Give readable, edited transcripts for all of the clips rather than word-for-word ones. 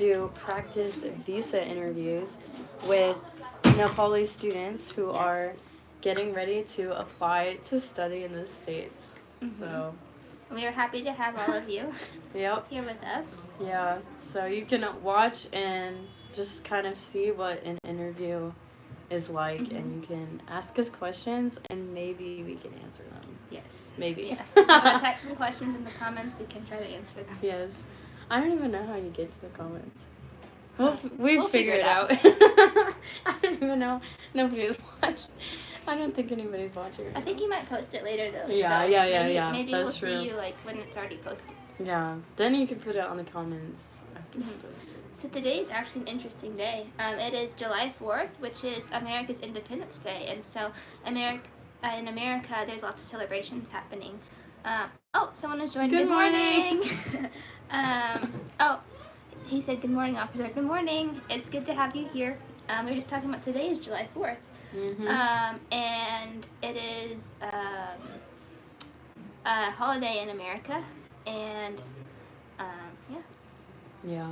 do practice visa interviews with Nepali students who are getting ready to apply to study in the States. So we are happy to have all of you yep. here with us. Yeah, so you can watch and just kind of see what an interview is like, and you can ask us questions, and maybe we can answer them. Yes. Maybe. Yes. If you want to type some questions in the comments, we can try to answer them. Yes. I don't even know how you get to the comments. We'll figure it out. I don't even know. Nobody's watching. I don't think anybody's watching. I think you might post it later though. Yeah, so yeah. Maybe That's we'll true. see you like when it's already posted. So. Yeah. Then you can put it on the comments after it's posted. So today is actually an interesting day. It is July 4th, which is America's Independence Day, and so in America, there's lots of celebrations happening. Someone has joined. Good morning. He said, "Good morning, officer." Good morning. It's good to have you here. We were just talking about today is July 4th. And it is a holiday in America, and Yeah.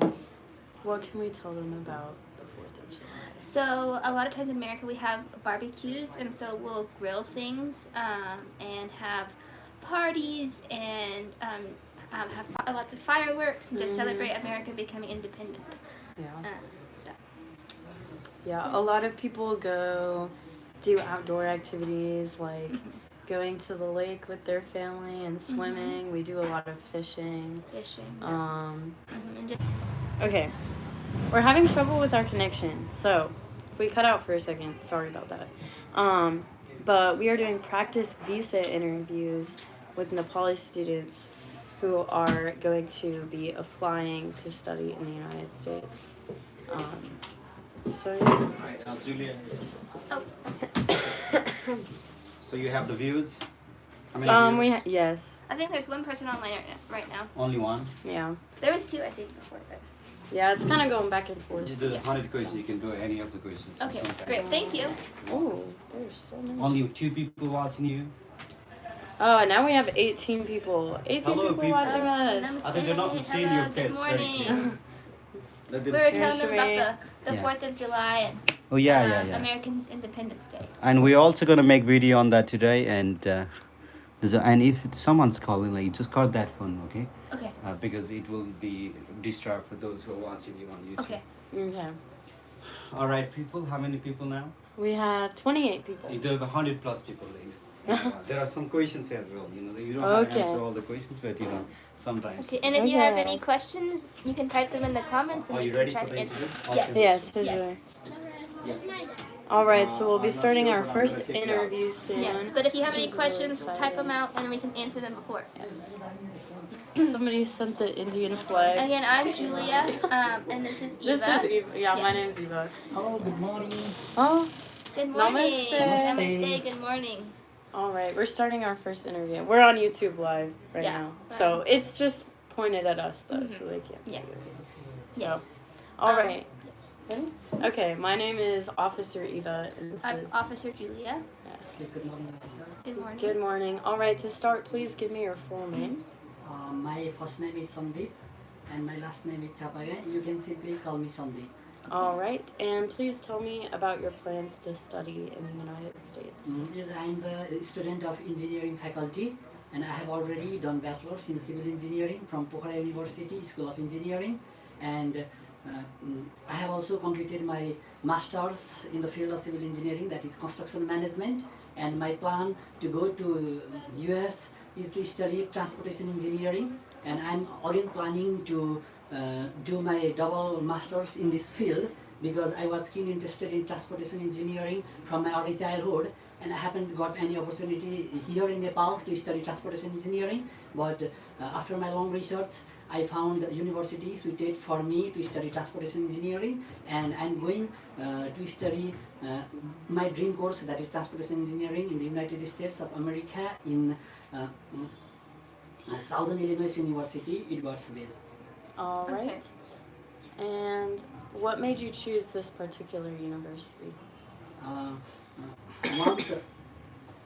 What can we tell them about the 4th of July? So a lot of times in America we have barbecues, and so we'll grill things and have parties and have lots of fireworks and just celebrate America becoming independent. Yeah. Yeah, a lot of people go do outdoor activities like going to the lake with their family and swimming. We do a lot of fishing. Okay. We're having trouble with our connection, so if we cut out for a second, sorry about that. But we are doing practice visa interviews with Nepali students who are going to be applying to study in the United States. So Hi, Julia. So you have the views? How many views? yes. I think there's one person online right now. Only one? Yeah. There was two, I think, before, but... Yeah, it's kind of going back and forth. You do 100 questions, you can do any of the questions. Okay, great, thank you. Oh, there's so many. Only 2 people watching you. Oh, now we have 18 people. 18 Hello, people people. watching us. I think they're not seeing your face. Good morning. Let We them were see. telling them about the Yeah. 4th of July and Oh yeah. Americans' Independence Day. And we're also gonna make video on that today, and if someone's calling, like just cut that phone, okay? Okay. Because it will be disturbed for those who are watching you on YouTube. Okay. Okay. All right, people. How many people now? We have 28 people. You do have 100 plus people. There are some questions as well. You don't have to answer all the questions, but sometimes. Okay. And if you have any questions, you can type them in the comments, and Are we you can ready try for to the answer interview? them. Yes. Yeah. All right, so we'll be I'm not starting sure, our but I'm first gonna take it interview soon. Yes, but if you have any This is really questions, type exciting. them out, and we can answer them before. Yes. Somebody sent the Indian flag. Again, I'm Julia, and this is Eva. This is Eva. Yeah, my Yes. name's Eva. Hello, good morning. Oh, Good morning. Namaste. Namaste. Good morning. all right. We're starting our first interview. We're on YouTube Live right Yeah. now. So it's just pointed at us, though, so they can't see Yeah. it. So, Yes. all right. Yes. Ready? Okay, my name is Officer Eva, and this I'm is... Officer Julia. Yes. Good morning, officer. Good morning. Good morning. All right, to start, please give me your full name. My first name is Sandeep and my last name is Chapage. You can simply call me Sandeep. All right, and please tell me about your plans to study in the United States. Yes, I am the student of engineering faculty and I have already done bachelor's in civil engineering from Pokhara University School of Engineering, and I have also completed my master's in the field of civil engineering, that is construction management, and my plan to go to US is to study transportation engineering, and I'm again planning to do my double masters in this field because I was keen interested in transportation engineering from my early childhood, and I haven't got any opportunity here in Nepal to study transportation engineering, but after my long research I found a university suited for me to study transportation engineering, and I'm going to study my dream course, that is transportation engineering in the United States of America in Southern Illinois University, Edwardsville. All Okay. right. And what made you choose this particular university? Once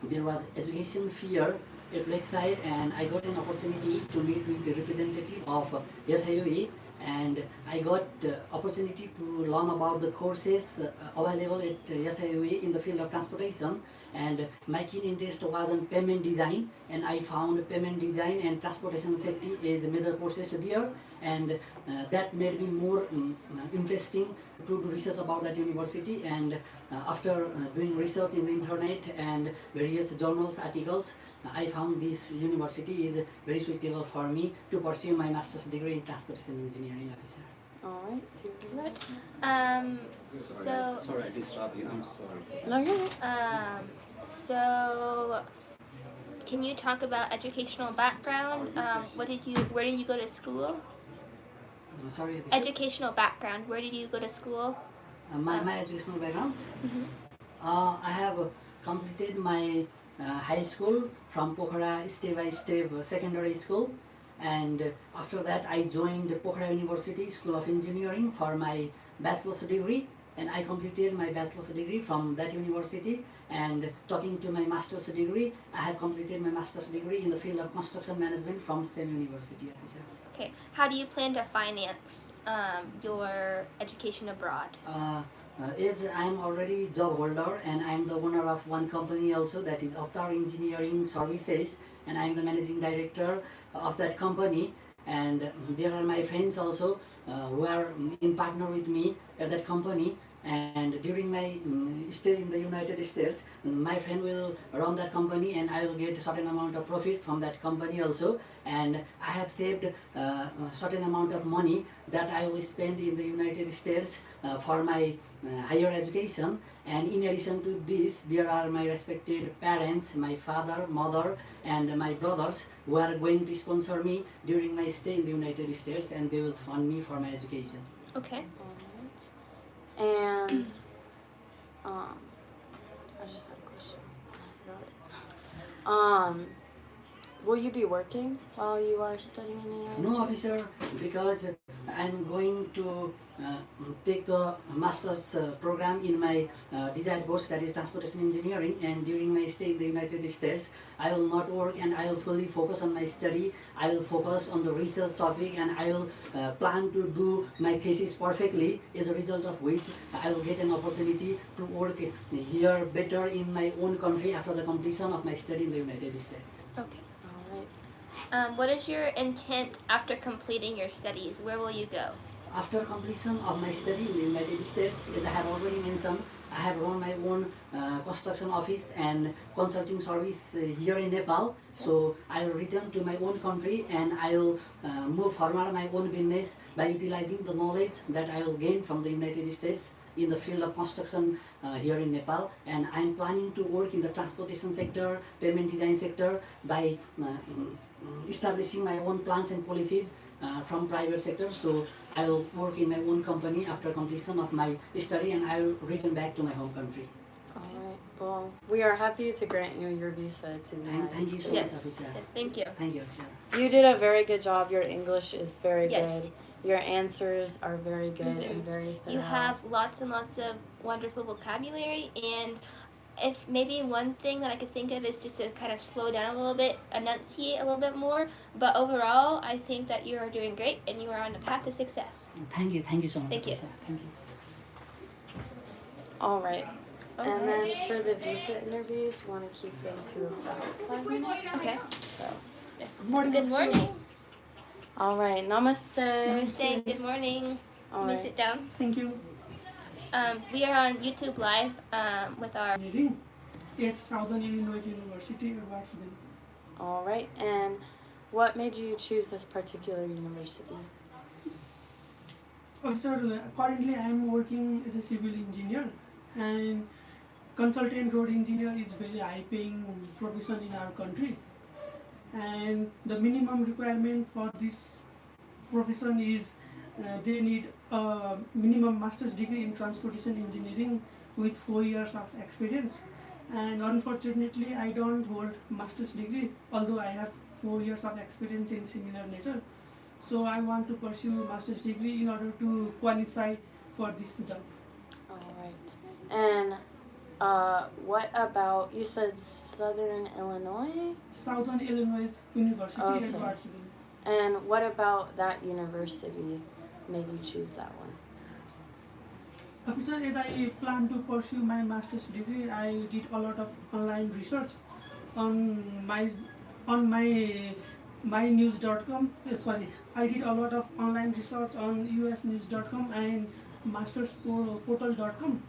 there was education fair at Lakeside, and I got an opportunity to meet with the representative of SIOE, and I got opportunity to learn about the courses available at SIUE in the field of transportation, and my keen interest was on payment design, and I found payment design and transportation safety is major courses there, and that made me more interesting to do research about that university. And after doing research in the internet and various journals articles, I found this university is very suitable for me to pursue my master's degree in transportation engineering, officer. All right. Sorry, I disturbed you. I'm sorry. No, you're good. So can you talk about educational background? Where did you go to school? Sorry, officer. Educational background. Where did you go to school? My educational background. I have completed my high school from Pokhara step by step secondary school, and after that I joined Pokhara University School of Engineering for my bachelor's degree, and I completed my bachelor's degree from that university. And talking to my master's degree, I have completed my master's degree in the field of construction management from same university, officer. Okay. How do you plan to finance your education abroad? As I'm already job holder and I'm the owner of one company also, that is Avatar Engineering Services, and I'm the managing director of that company. And there are my friends also who are in partner with me at that company. And during my stay in the United States, my friend will run that company, and I will get a certain amount of profit from that company also. And I have saved a certain amount of money that I will spend in the United States for my higher education. And in addition to this, there are my respected parents, my father, mother, and my brothers who are going to sponsor me during my stay in the United States, and they will fund me for my education. Okay. And I just had a question. I forgot it. Will you be working while you are studying in the United No, States? officer, because I'm going to take the master's program in my desired course, that is transportation engineering, and during my stay in the United States, I will not work and I will fully focus on my study. I will focus on the research topic, and I will plan to do my thesis perfectly, as a result of which I will get an opportunity to work here better in my own country after the completion of my study in the United States. Okay. All right. What is your intent after completing your studies? Where will you go? After completion of my study in the United States, as I have already mentioned, I have run my own construction office and consulting service here in Nepal. So I will return to my own country, and I will move forward my own business by utilizing the knowledge that I will gain from the United States in the field of construction here in Nepal. And I am planning to work in the transportation sector, payment design sector, by establishing my own plans and policies from private sector. So I will work in my own company after completion of my study, and I will return back to my home country. All right. Well, we are happy to grant you your visa to the United Thank you so States. much, officer. Yes. Thank you. Thank you, officer. You did a very good job. Your English is very Yes. good. Your answers are very good and very thorough. You have lots and lots of wonderful vocabulary, and if maybe one thing that I could think of is just to kind of slow down a little bit, enunciate a little bit more. But overall, I think that you are doing great and you are on the path to success. Thank you so much, Thank you. officer. Thank you. All right. And then for the visa interviews, you want to keep them to about 5 minutes. Okay. So, Yes. Morning, Good morning. all right. Namaste. Namaste. Good morning. All Let me right. sit down. Thank you. We are on YouTube Live with our. Engineering at Southern Illinois University, Edwardsville. All right. And what made you choose this particular university? Also, currently I am working as a civil engineer, and consultant road engineer is very high-paying profession in our country. And the minimum requirement for this profession is they need a minimum master's degree in transportation engineering with 4 years of experience. And unfortunately, I don't hold master's degree, although I have 4 years of experience in similar nature. So I want to pursue master's degree in order to qualify for this job. All right. And what about, you said Southern Illinois? Southern Illinois University, Okay. Edwardsville. And what about that university? made you choose that one? Officer, as I plan to pursue my master's degree, I did a lot of online research on my mynews.com. Sorry, I did a lot of online research on usnews.com and mastersportal.com.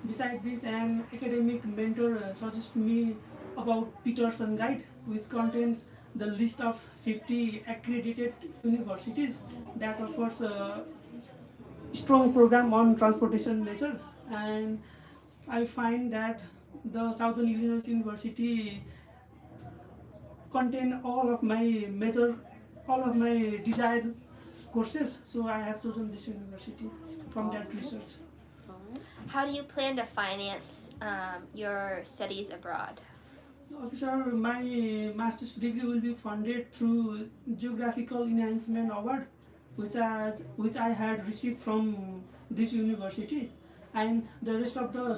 Besides this, an academic mentor suggested me about Peterson Guide, which contains the list of 50 accredited universities that offers strong program on transportation nature, and I find that the Southern Illinois University contain all of my desired courses, so I have chosen this university from that research. Alright. How do you plan to finance your studies abroad? Officer, my master's degree will be funded through Geographical Enhancement Award, which I had received from this university, and the rest of the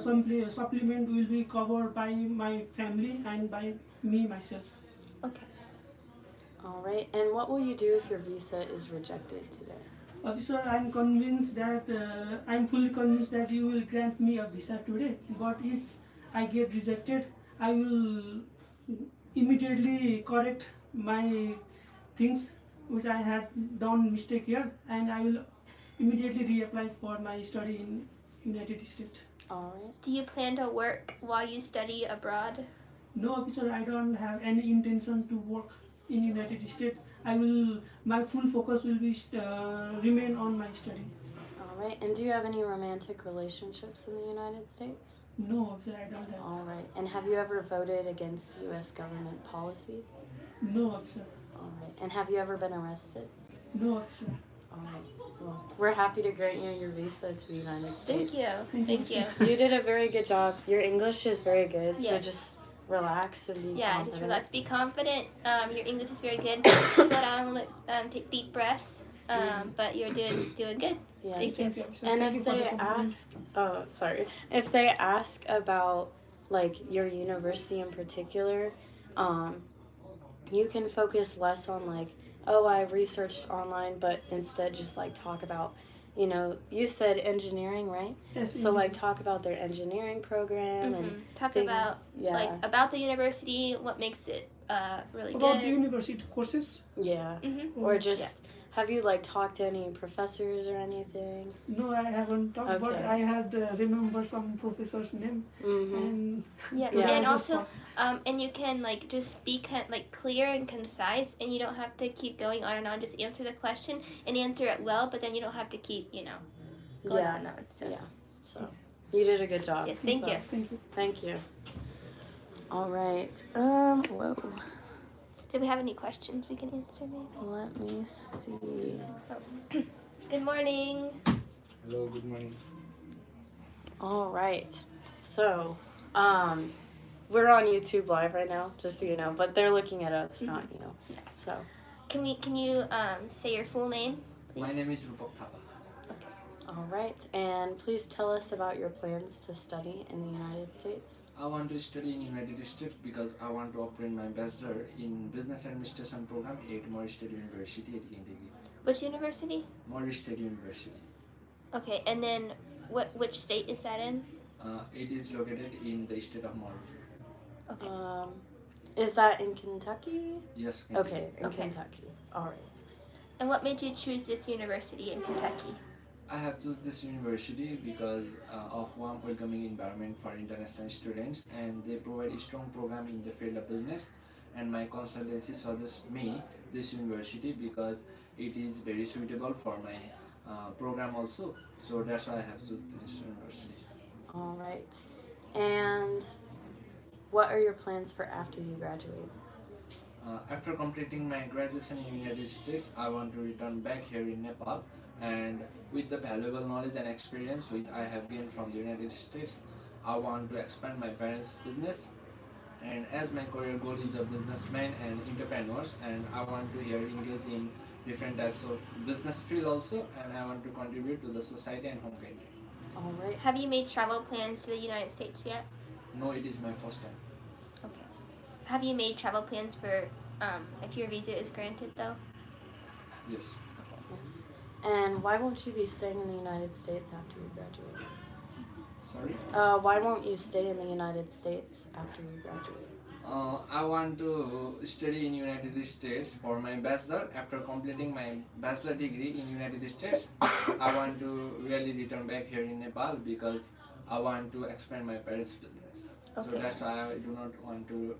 supplement will be covered by my family and by me myself. Okay. Alright, and what will you do if your visa is rejected today? Officer, I'm fully convinced that you will grant me a visa today. But if I get rejected, I will immediately correct my things which I had done mistake here, and I will immediately reapply for my study in United States. Alright. Do you plan to work while you study abroad? No, officer, I don't have any intention to work in United States. My full focus will be remain on my study. Alright, and do you have any romantic relationships in the United States? No, officer, I don't have. Alright, and have you ever voted against US government policy? No, officer. Alright, and have you ever been arrested? No, officer. Alright, well, we're happy to grant you your visa to the United States. Thank you. You did a very good job. Your English is very good, so Yes. just relax and be Yeah, confident. just relax. Be confident. Your English is very good. Slow down a little bit. Take deep breaths. But you're doing good. Yes. Thank you. Officer. And Thank you if for the they compliment. if they ask about like your university in particular, you can focus less on like, oh, I researched online, but instead just like talk about, you said engineering, right? Yes, So like talk about their engineering program and Talk things, about about the university, what makes it really about the good. university courses. yeah, Mm-hmm. or just have you like talked to any professors or anything? No, I haven't talked, but Okay. I had remember some professor's name, Mm-hmm. and Yeah, Yeah. and I just also, thought- and you can like just be clear and concise, and you don't have to keep going on and on. Just answer the question and answer it well, but then you don't have to keep going Yeah. on and on. So Yeah. So you did a good job. yes, thank you. Thank you. Thank you. All right. Whoa. Do we have any questions we can answer, maybe? Let me see. Good morning. Hello, good morning. All right. So, we're on YouTube Live right now, just so you know. But they're looking at us, not you. Yeah. So, Can you say your full name, please? My name is Rupak Thapa. all right. And please tell us about your plans to study in the United States. I want to study in United States because I want to obtain my bachelor in business administration program at Morris State University at India. Which university? Morris State University. Okay, and then which state is that in? It is located in the state of Morris. Okay. Is that in Kentucky? Yes. Okay, in Okay. Kentucky. All right. And what made you choose this university in Kentucky? I have chosen this university because of warm welcoming environment for international students, and they provide a strong program in the field of business. And my consultancy suggests me this university because it is very suitable for my program also. So that's why I have chosen this university. All right. And what are your plans for after you graduate? After completing my graduation in United States, I want to return back here in Nepal, and with the valuable knowledge and experience which I have gained from the United States, I want to expand my parents' business. And as my career goal is a businessman and entrepreneurs, and I want to here engage in different types of business field also, and I want to contribute to the society and home country. All right. Have you made travel plans to the United States yet? No, it is my first time. Okay. Have you made travel plans for if your visa is granted though? Yes. Yes. And why won't you be staying in the United States after you graduate? Sorry. Why won't you stay in the United States after you graduate? I want to study in United States for my bachelor. After completing my bachelor degree in United States, I want to really return back here in Nepal because I want to expand my parents' business. So Okay. that's why I do not want to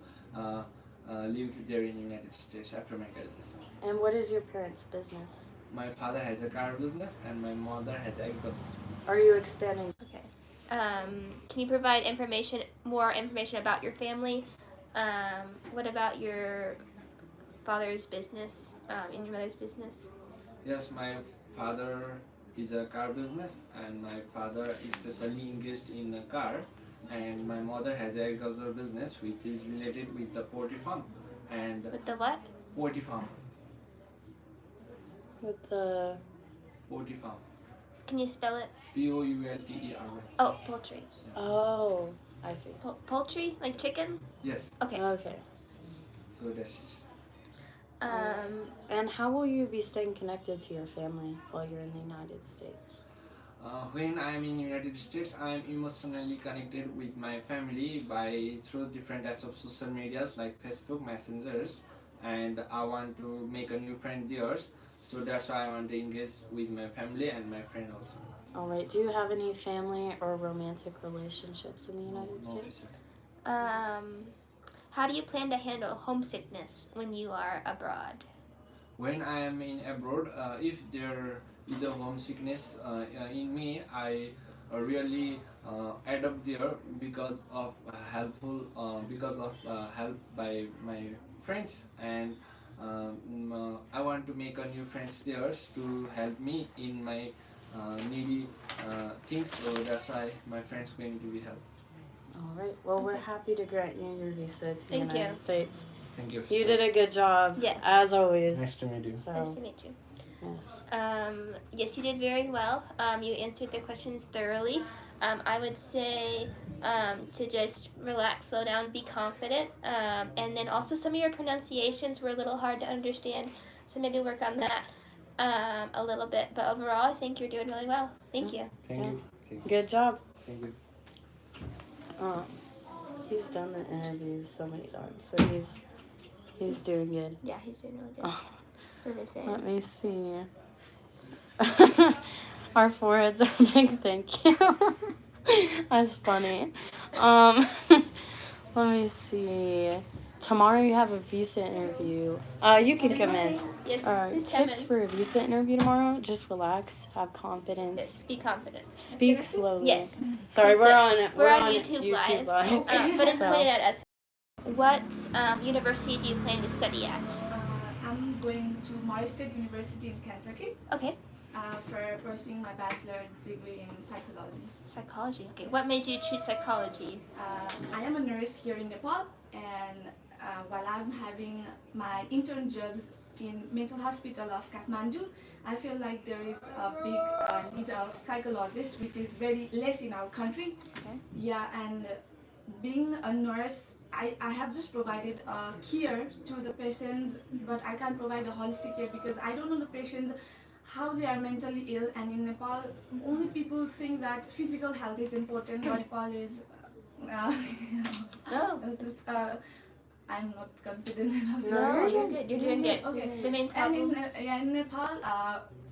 live there in United States after my graduation. And what is your parents' business? My father has a car business and my mother has agriculture. Are you expanding? Okay. Can you provide more information about your family? What about your father's business and your mother's business? Yes, my father is a car business and my father is specially engaged in a car, and my mother has agricultural business which is related with the poultry farm and With the what? poultry farm. With the Poultry farm. Can you spell it? Poultry. Oh, poultry. Oh, I see. Poultry, like chicken? Yes, Okay. Okay. so that's it. And how will you be staying connected to your family while you're in the United States? When I'm in United States, I'm emotionally connected with my family by through different types of social medias like Facebook, Messengers, and I want to make a new friend there. So that's why I want to engage with my family and my friend also. All right. Do you have any family or romantic relationships in the United No, States? How do you plan to handle homesickness when you are abroad? When I am in abroad, if there is a homesickness in me, I really adapt there because of help by my friends, and I want to make a new friends there to help me in my needy things. So that's why my friends going to be help. All right. Well, we're happy to grant you your visa to the Thank United you. States. Thank you. You did a good job. Yes. As always. Nice to meet you. So, Nice to meet you. yes. Yes, you did very well. You answered the questions thoroughly. I would say to just relax, slow down, be confident. And then also some of your pronunciations were a little hard to understand, so maybe work on that a little bit. But overall, I think you're doing really well. Thank you. Thank you. Thank you. Good job. Thank you. He's done the interviews so many times, so he's doing good. Yeah, he's doing really good. Oh, What are they saying? let me see. Our foreheads are big. Thank you. That's funny. Let me see. Tomorrow you have a visa interview. You can come in. Yes, please come Tips in. for a visa interview tomorrow: just relax, have Yes, confidence, be confident. speak slowly. Yes. Sorry, Listen, we're on YouTube Live. Live. But it's So- pointed at us. What university do you plan to study at? I'm going to Morris State University in Kentucky Okay, for pursuing my bachelor degree in psychology. psychology. Okay, what made you choose psychology? I am a nurse here in Nepal, and while I'm having my intern jobs in mental hospital of Kathmandu, I feel like there is a big need of psychologists, which is very less in our country. Okay. Yeah, and being a nurse, I have just provided care to the patients, but I can't provide a holistic care because I don't know the patients how they are mentally ill. And in Nepal, only people think that physical health is important, but Nepal is Oh, I'm not confident enough. no, you're good. You're doing good. Okay. The main And problem. in Nepal,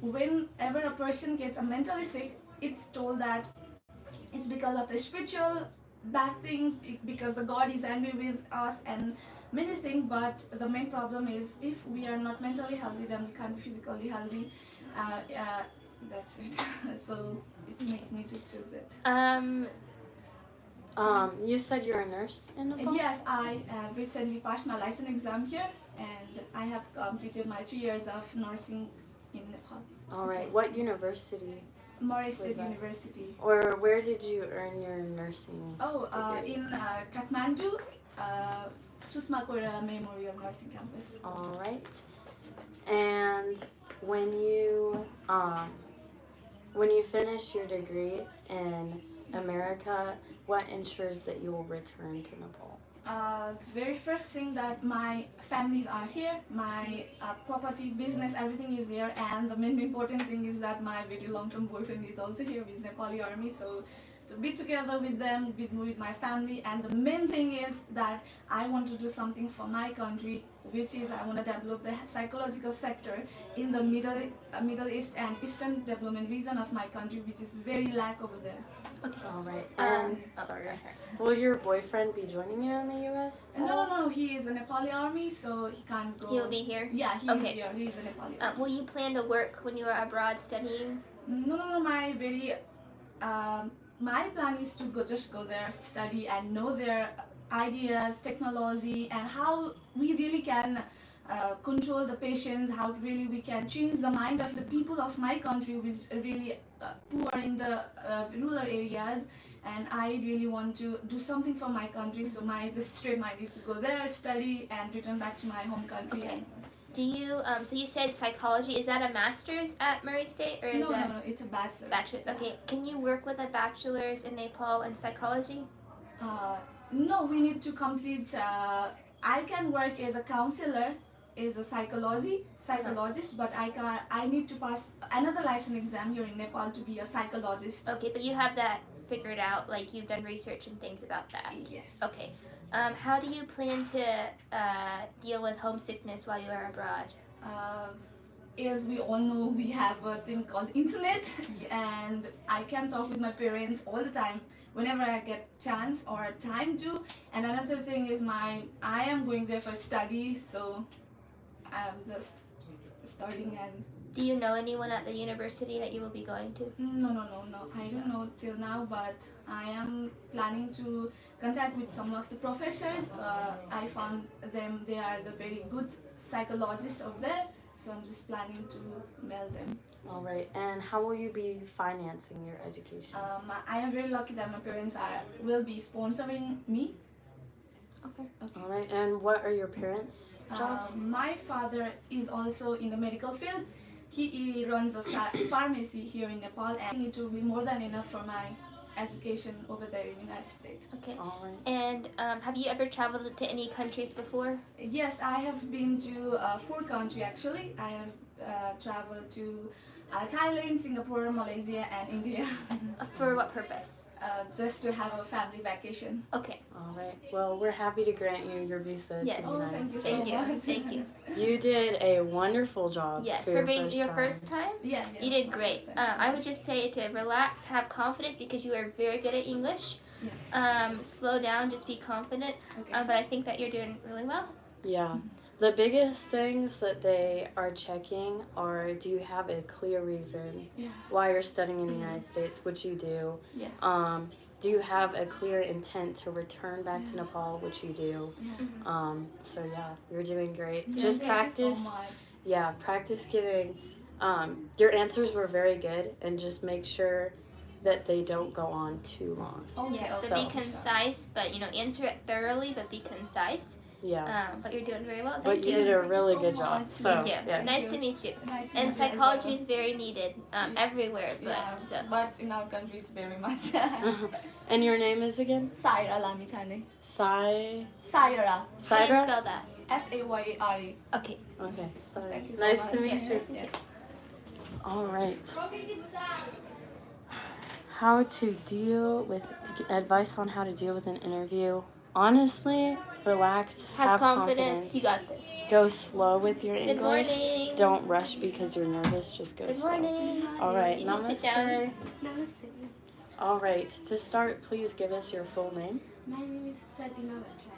whenever a person gets mentally sick, it's told that it's because of the spiritual bad things, because the God is angry with us and many things. But the main problem is if we are not mentally healthy, then we can't be physically healthy. That's it. So it makes me to choose it. You said you're a nurse in Nepal? Yes, I have recently passed my license exam here, and I have completed my 3 years of nursing in Nepal. All right. What university? Morris Was State that? University. Or where did you earn your nursing? degree? In Kathmandu, Susma Koirala Memorial Nursing Campus. All right. And when you finish your degree in America, what ensures that you will return to Nepal? The very first thing that my families are here, my property, business, everything is here, and the main important thing is that my very long-term boyfriend is also here with Nepali army. So to be together with them, with my family, and the main thing is that I want to do something for my country, which is I want to develop the psychological sector in the Middle East and Eastern development region of my country, which is very lack over there. Okay. All right. And sorry. Will your boyfriend be joining you in the U.S.? No. He is a Nepali army, so he can't go. He'll be here? Yeah, he's Okay. here. He's a Nepali army. Will you plan to work when you are abroad studying? No. My plan is to just go there, study, and know their ideas, technology, and how we really can control the patients, how really we can change the mind of the people of my country, which are really poor in the rural areas. And I really want to do something for my country, so my just straight mind is to go there, study, and return back to my home country. Okay. Do you so you said psychology, is that a master's at Murray State, or is that No, it's a bachelor. bachelor's? Okay. Can you work with a bachelor's in Nepal in psychology? No, we need to complete. I can work as a counselor, as a psychologist, but I need to pass another license exam here in Nepal to be a psychologist. Okay, but you have that figured out, like you've done research and things about that. Yes. Okay. How do you plan to deal with homesickness while you are abroad? As we all know, we have a thing called internet, and I can talk with my parents all the time whenever I get chance or time to. And another thing is I am going there for study, so I'm just studying. And Do you know anyone at the university that you will be going to? no. I don't know till now, but I am planning to contact with some of the professors. I found them; they are the very good psychologists over there. So I'm just planning to mail them. All right. And how will you be financing your education? I am very lucky that my parents will be sponsoring me. Okay. All right. And what are your parents' jobs? My father is also in the medical field. He runs a pharmacy here in Nepal, and it will be more than enough for my education over there in the United States. Okay. All right. And have you ever traveled to any countries before? Yes, I have been to 4 countries actually. I have traveled to Thailand, Singapore, Malaysia, and India. For what purpose? Just to have a family vacation. Okay. All right. Well, we're happy to grant you your visa Yes. to the Oh, United States. Thank you. so much. Thank you. You did a wonderful job. Yes, for for your being first your time. first time. Yeah. You did great. I would just say to relax, have confidence because you are very good at English. Slow down, just be confident. Okay. But I think that you're doing really well. Yeah. The biggest things that they are checking are, do you have a clear reason why you're studying in the United States, which you do. Yes. Do you have a clear intent to return back to Nepal, which you do. So yeah, you're doing great. Just Thank practice. you so much. Yeah, practice giving. Your answers were very good, and just make sure that they don't go on too long. Okay. Yeah, so So- be concise, but answer it thoroughly, but be concise. Yeah. But you're doing very well. Thank But you did a Thank you really so good job. much. So Thank you. yeah. Nice to meet you. Nice to And meet you as psychology well. is very needed everywhere, but Yeah, but in our country it's very much. And your name is again? Saira Lamichane. Sai. Saira. how do you Saira? spell that? Sayare. Okay. Okay. Sai. Thank you so Nice much. to meet you. Yeah. All right. How to deal with advice on how to deal with an interview. Honestly, relax, Have confidence. You got this. Go slow with your Good English. morning. Don't rush because you're nervous. Just go Good slow. morning. All right. You may sit down. Namaste. All right. To start, please give us your full name. My name is Pratima Bhattrai.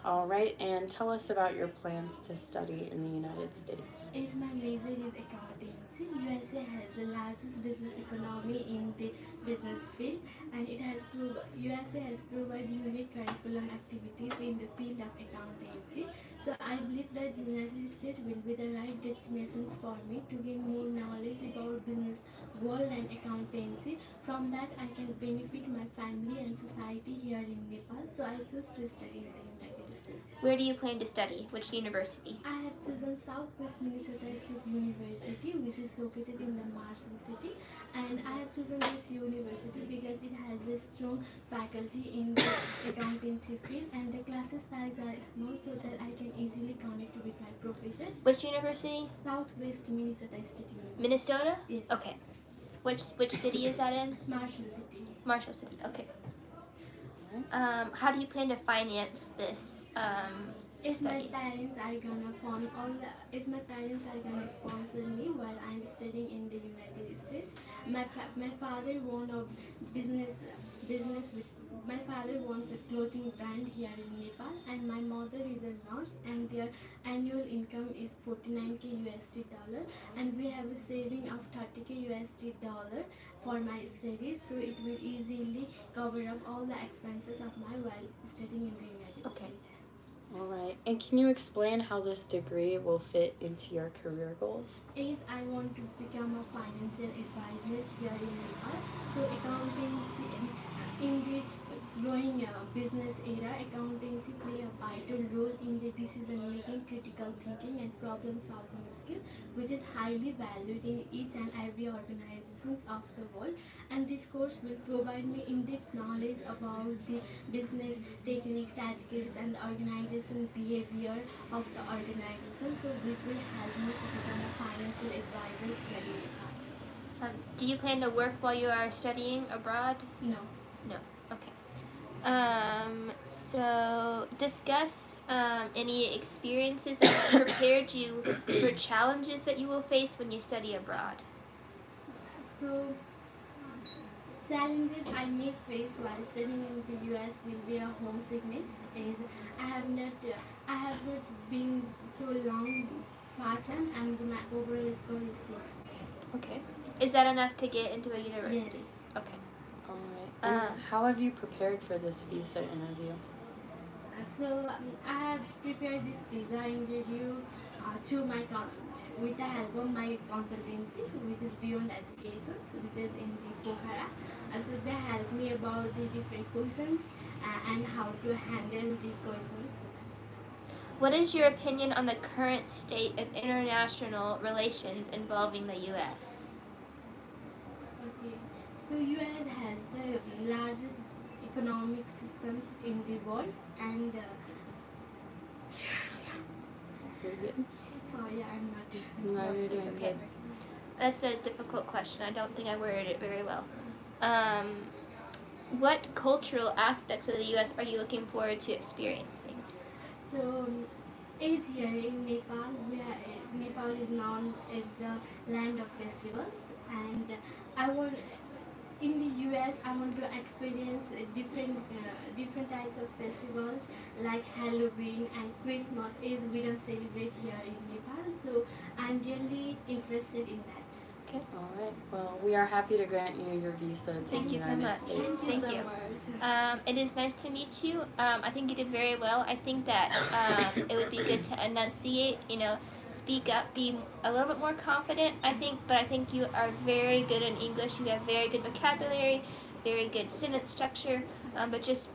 All right, and tell us about your plans to study in the United States. As my major is accountancy, USA has the largest business economy in the business field, and USA has provided unique curriculum activities in the field of accountancy. So I believe that United States will be the right destinations for me to gain more knowledge about business world and accountancy. From that, I can benefit my family and society here in Nepal. So I chose to study in the United States. Where do you plan to study? Which university? I have chosen Southwest Minnesota State University, which is located in the Marshall City, and I have chosen this university because it has a strong faculty in the accountancy field, and the classes size are small so that I can easily connect with my professors. Which university? Southwest Minnesota State University. Minnesota? Yes. Okay. Which city is that in? Marshall City. Marshall City. Okay. How do you plan to finance this If my study? parents are gonna fund all the, if my parents are gonna sponsor me while I'm studying in the United States, my father wants a business with. My father wants a clothing brand here in Nepal, and my mother is a nurse, and their annual income is 49k USD dollar, and we have a saving of 30k USD dollar for my studies, so it will easily cover up all the expenses of my while studying in the United Okay. States. All right. And can you explain how this degree will fit into your career goals? Is I want to become a financial advisor here in Nepal. So accountancy in the growing business era, accountancy play a vital role in the decision making, critical thinking, and problem solving skill, which is highly valued in each and every organizations of the world. And this course will provide me in-depth knowledge about the business technique, tactics, and the organization behavior of the organization, so which will help me to become a financial advisor here in Nepal. Do you plan to work while you are studying abroad? No. No. Okay. So discuss any experiences that have prepared you for challenges that you will face when you study abroad. So, challenges I may face while studying in the US will be a homesickness. Is I have not been so long far from, and my overall score is 6. Okay. Is that enough to get into a university? Yes. Okay. All right. And how have you prepared for this visa interview? So I have prepared this visa interview through my with the help of my consultancy, which is Beyond Education, which is in the Pokhara. So they help me about the different questions and how to handle the questions. What is your opinion on the current state of international relations involving the U.S.? Okay. So US has the largest economic systems in the world, and Very good. sorry, I'm not. No, you're That's doing okay. good. That's a difficult question. I don't think I worded it very well. What cultural aspects of the U.S. are you looking forward to experiencing? So, it's here in Nepal. Nepal is known as the land of festivals, and I want in the US. I want to experience different types of festivals like Halloween and Christmas. Is we don't celebrate here in Nepal, so I'm really interested in that. Okay. All right. Well, we are happy to grant you your visa to Thank the you so United much. States. Thank you. It is nice to meet you. I think you did very well. I think that it would be good to enunciate, speak up, be a little bit more confident, but I think you are very good in English. You have very good vocabulary, very good sentence structure, but just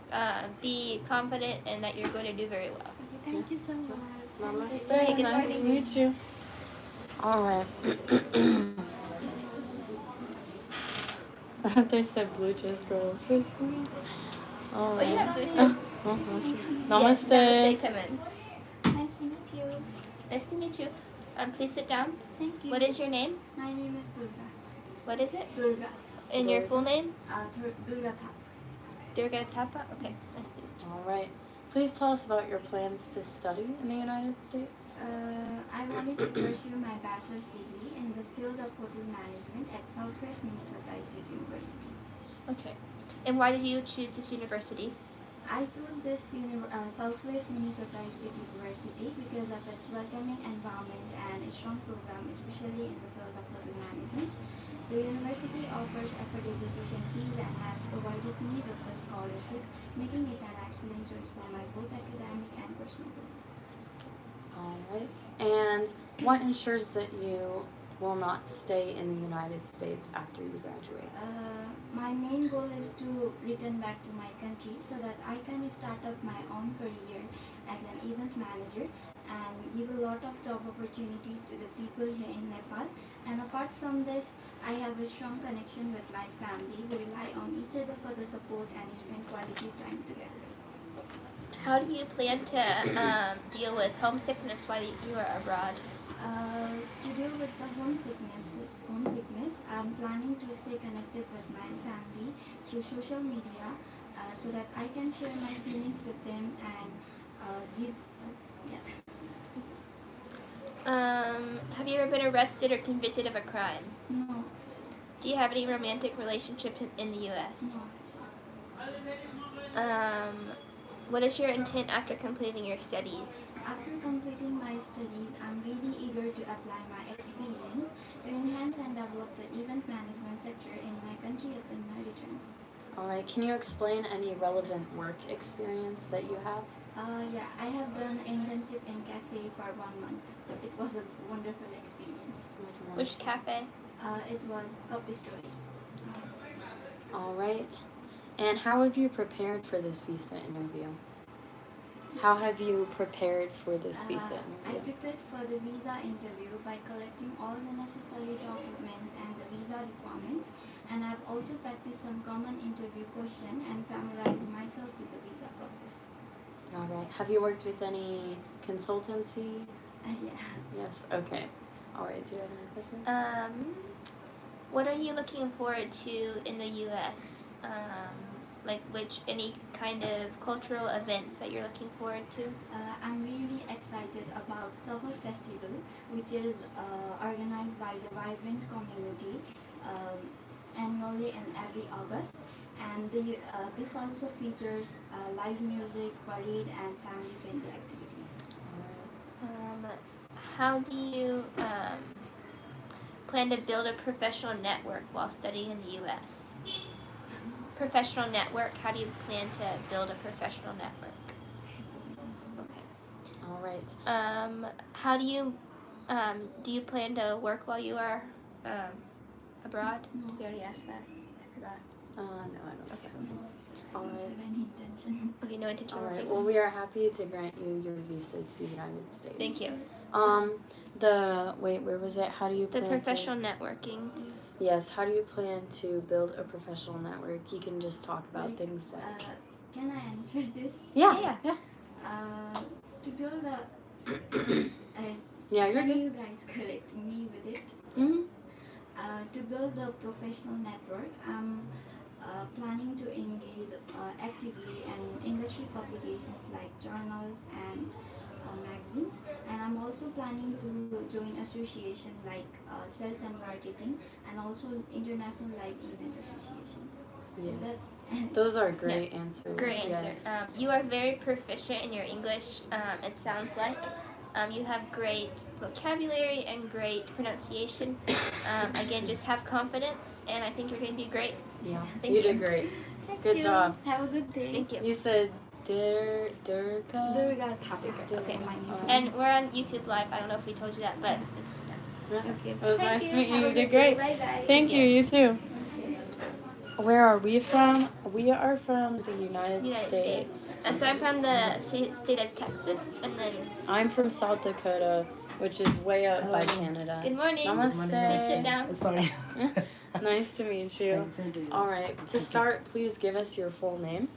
be confident and that you're going to do very well. Okay, thank you so much. Namaste. Hey, good Nice to morning. meet you. All right. They said blue cheese girl. So sweet. All Oh, you right. have blue too. Oh, bless you. Yes, Namaste. namaste. Come in. Nice to meet you. Nice to meet you. Please sit down. Thank you. What is your name? My name is Durga. What is it? Durga. And your full name? Durga Thapa. Durga Tapa? Okay, nice to meet you. All right. Please tell us about your plans to study in the United States. I wanted to pursue my bachelor's degree in the field of hotel management at Southwest Minnesota State University. Okay. And why did you choose this university? I chose this Southwest Minnesota State University because of its welcoming environment and its strong program, especially in the field of hotel management. The university offers affordable tuition fees and has provided me with the scholarship, making it an excellent choice for my both academic and personal growth. All right. And what ensures that you will not stay in the United States after you graduate? My main goal is to return back to my country so that I can start up my own career as an event manager and give a lot of job opportunities to the people here in Nepal. And apart from this, I have a strong connection with my family. We rely on each other for the support and spend quality time together. How do you plan to deal with homesickness while you are abroad? To deal with the homesickness, I'm planning to stay connected with my family through social media so that I can share my feelings with them and give. Have you ever been arrested or convicted of a crime? No, officer. Do you have any romantic relationships in the U.S.? No, officer. What is your intent after completing your studies? After completing my studies, I'm really eager to apply my experience to enhance and develop the event management sector in my country upon my return. All right, can you explain any relevant work experience that you have? Yeah, I have done internship in cafe for 1 month. It was a wonderful experience. Which cafe? It was Copy Story. All right. And how have you prepared for this visa interview? How have you prepared for this visa I interview? prepared for the visa interview by collecting all the necessary documents and the visa requirements, and I've also practiced some common interview questions and familiarized myself with the visa process. All right. Have you worked with any consultancy? Yeah. Yes. Okay. All right. Do you have any questions? What are you looking forward to in the U.S.? Any kind of cultural events that you're looking forward to? I'm really excited about Summer Festival, which is organized by the Vibrant community annually in every August. And this also features live music, parade, and family-friendly activities. How do you plan to build a professional network while studying in the U.S.? Professional network, how do you plan to build a professional network? Okay. All right. How do you plan to work while you are abroad? No. We already asked that. I forgot. No, I don't think so. All I don't right. have any intention. Okay, no intention All of right. working. Well, we are happy to grant you your visa to the United States. Thank you. Where was it? How do you The plan professional networking. Yes, how do you plan to build a professional network? You can just talk about Like, things that. Can I answer this? Yeah. To build a. Yeah, you're Can good. you guys correct me with it? Mm-hmm. To build a professional network, I'm planning to engage actively in industry publications like journals and magazines, and I'm also planning to join association like sales and marketing, and also international live event association. Yeah. Is that Those are great answers. Great answer. Yes. You are very proficient in your English, it sounds like. You have great vocabulary and great pronunciation. Again, just have confidence, and I think you're going to do great. Yeah, Thank you you. did great. Thank Good you. job. Have a good day. Thank you. You said Durga? Durga Thapa. Okay. My name. And we're on YouTube Live. I don't know if we told you that, but it's Okay. It was Thank nice to meet you. Have a You good did great. day. Bye guys. Thank you. You too. Okay. Where are we from? We are from the United United States. States. And so I'm from the state of Texas, and then I'm from South Dakota, which is way up by Canada. good morning. Namaste. Please sit down. Sorry. Nice to meet you. All right. To start, please give us your full name.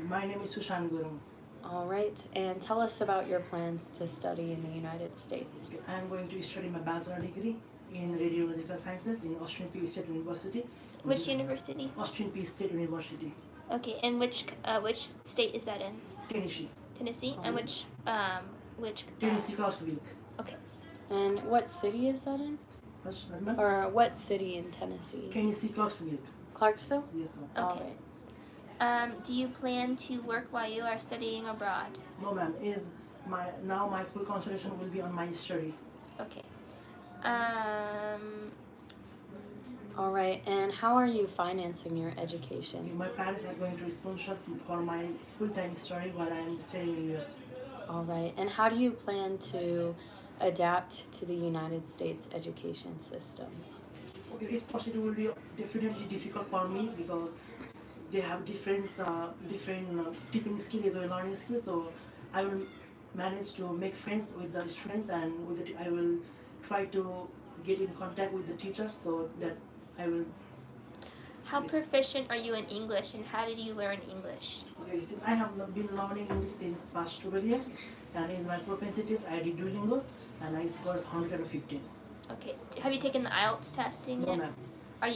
My name is Sushan Gurung. All right. And tell us about your plans to study in the United States. I am going to study my bachelor degree in Radiological Sciences in Austin Peay State University. Which university? Austin Peay State University, Okay, and which state is that in? Tennessee. Tennessee. And which Tennessee Clarksville. Okay. And what city is that in? Ma'am? Or what city in Tennessee? Tennessee Clarksville. Clarksville? Yes, ma'am. All Okay. right. Do you plan to work while you are studying abroad? No, ma'am. My full concentration will be on my study. Okay. All right. And how are you financing your Okay, education? my parents are going to sponsor for my full-time study while I am studying in US. All right. And how do you plan to adapt to the United States education system? Okay, if possible, it will be definitely difficult for me because they have different teaching skills or learning skills. So I will manage to make friends with the students, and with I will try to get in contact with the teachers so that I will. How proficient are you in English, and how did you learn English? Okay, since I have been learning English since past 12 years, and in my proficiencies I did Duolingo, and I scored 115. Okay. Have you taken the IELTS testing No, yet? ma'am. Are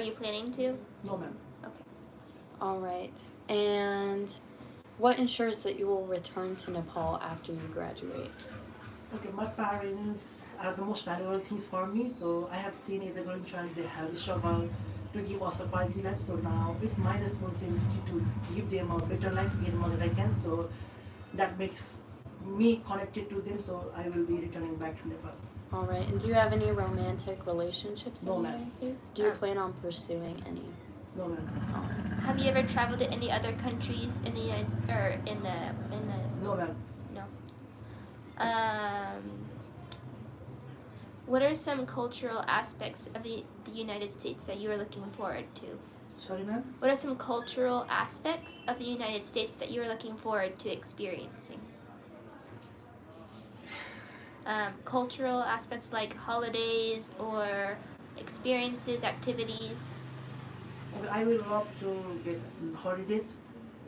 you planning to? No, ma'am. Okay. All right. And what ensures that you will return to Nepal after you graduate? Okay, my parents are the most valuable things for me. So I have seen as a growing child they have struggled to give us a quality life. So now it's my responsibility to give them a better life as much as I can. So that makes me connected to them. So I will be returning back to Nepal. All right. And do you have any romantic relationships in No, the ma'am. United States? Do you plan on pursuing any? No, ma'am. All right. Have you ever traveled to any other countries in the United or in the No, ma'am. no? What are some cultural aspects of the United States that you are looking forward to? Sorry, ma'am. What are some cultural aspects of the United States that you are looking forward to experiencing? Cultural aspects like holidays or experiences, activities. Okay, I will love to get holidays.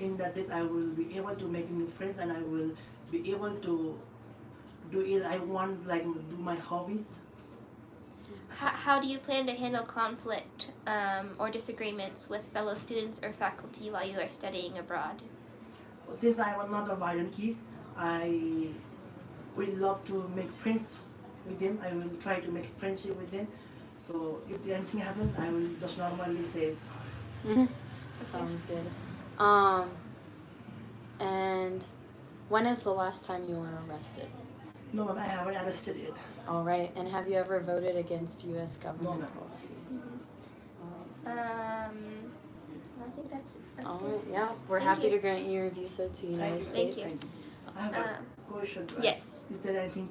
In that days, I will be able to make new friends, and I will be able to do it. I want like do my hobbies. How do you plan to handle conflict or disagreements with fellow students or faculty while you are studying abroad? Since I am not a violent kid, I will love to make friends with them. I will try to make friendship with them. So if anything happens, I will just normally say sorry. Sounds good. And when is the last time you were arrested? No, ma'am, I haven't arrested yet. All right. And have you ever voted against U.S. government ma'am. policy? I think that's All good. right. Yeah, we're Thank happy you. to grant you your visa to the United Thank States. you. I have a question. Yes. Is there anything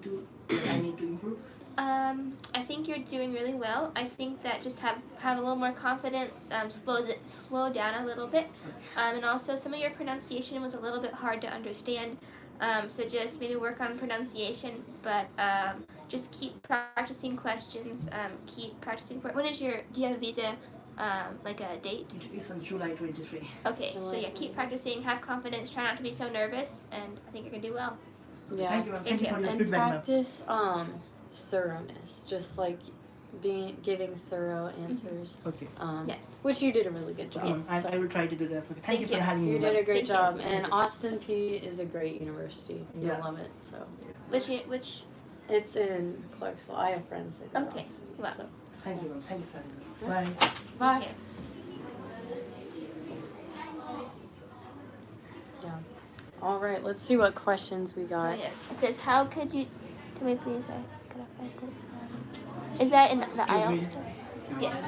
that I need to improve? I think you're doing really well. I think that just have a little more confidence. Slow down a little bit, and also some of your pronunciation was a little bit hard to understand. So just maybe work on pronunciation, but just keep practicing questions. Keep practicing. Do you have a visa? Like a date? It's on July 23. Okay, so yeah, keep practicing. Have confidence. Try not to be so nervous, and I think you're gonna do well. Yeah. Thank you, ma'am. Thank you for your And feedback, ma'am. practice thoroughness, just like giving thorough answers. Okay. Yes. Which you did a really good job. Yes. I will try to do that. Okay. Thank you for you. having me. You ma'am. did a great Thank you. job, and Austin P is a great university. You'll Yeah. love it. So Which? it's in Clarksville. I have friends that go to Okay. Austin P. Wow. So Thank you, ma'am. Thank you for having me. Bye. bye. Okay. Yeah. All right. Let's see what questions we Oh, got. yes. It says, how could you... Tell me, please. Is that in the IELTS stuff? Yes.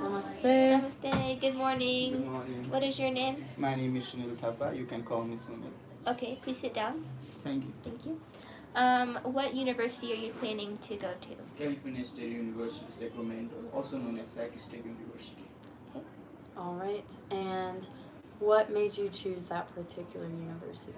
Namaste. Namaste. Good morning. Good morning. What is your name? My name is Sunil Thapa. You can call me Sunil. Okay, please sit down. Thank you. Thank you. What university are you planning to go to? California State University, Sacramento, also known as Sac State University. All right. And what made you choose that particular university?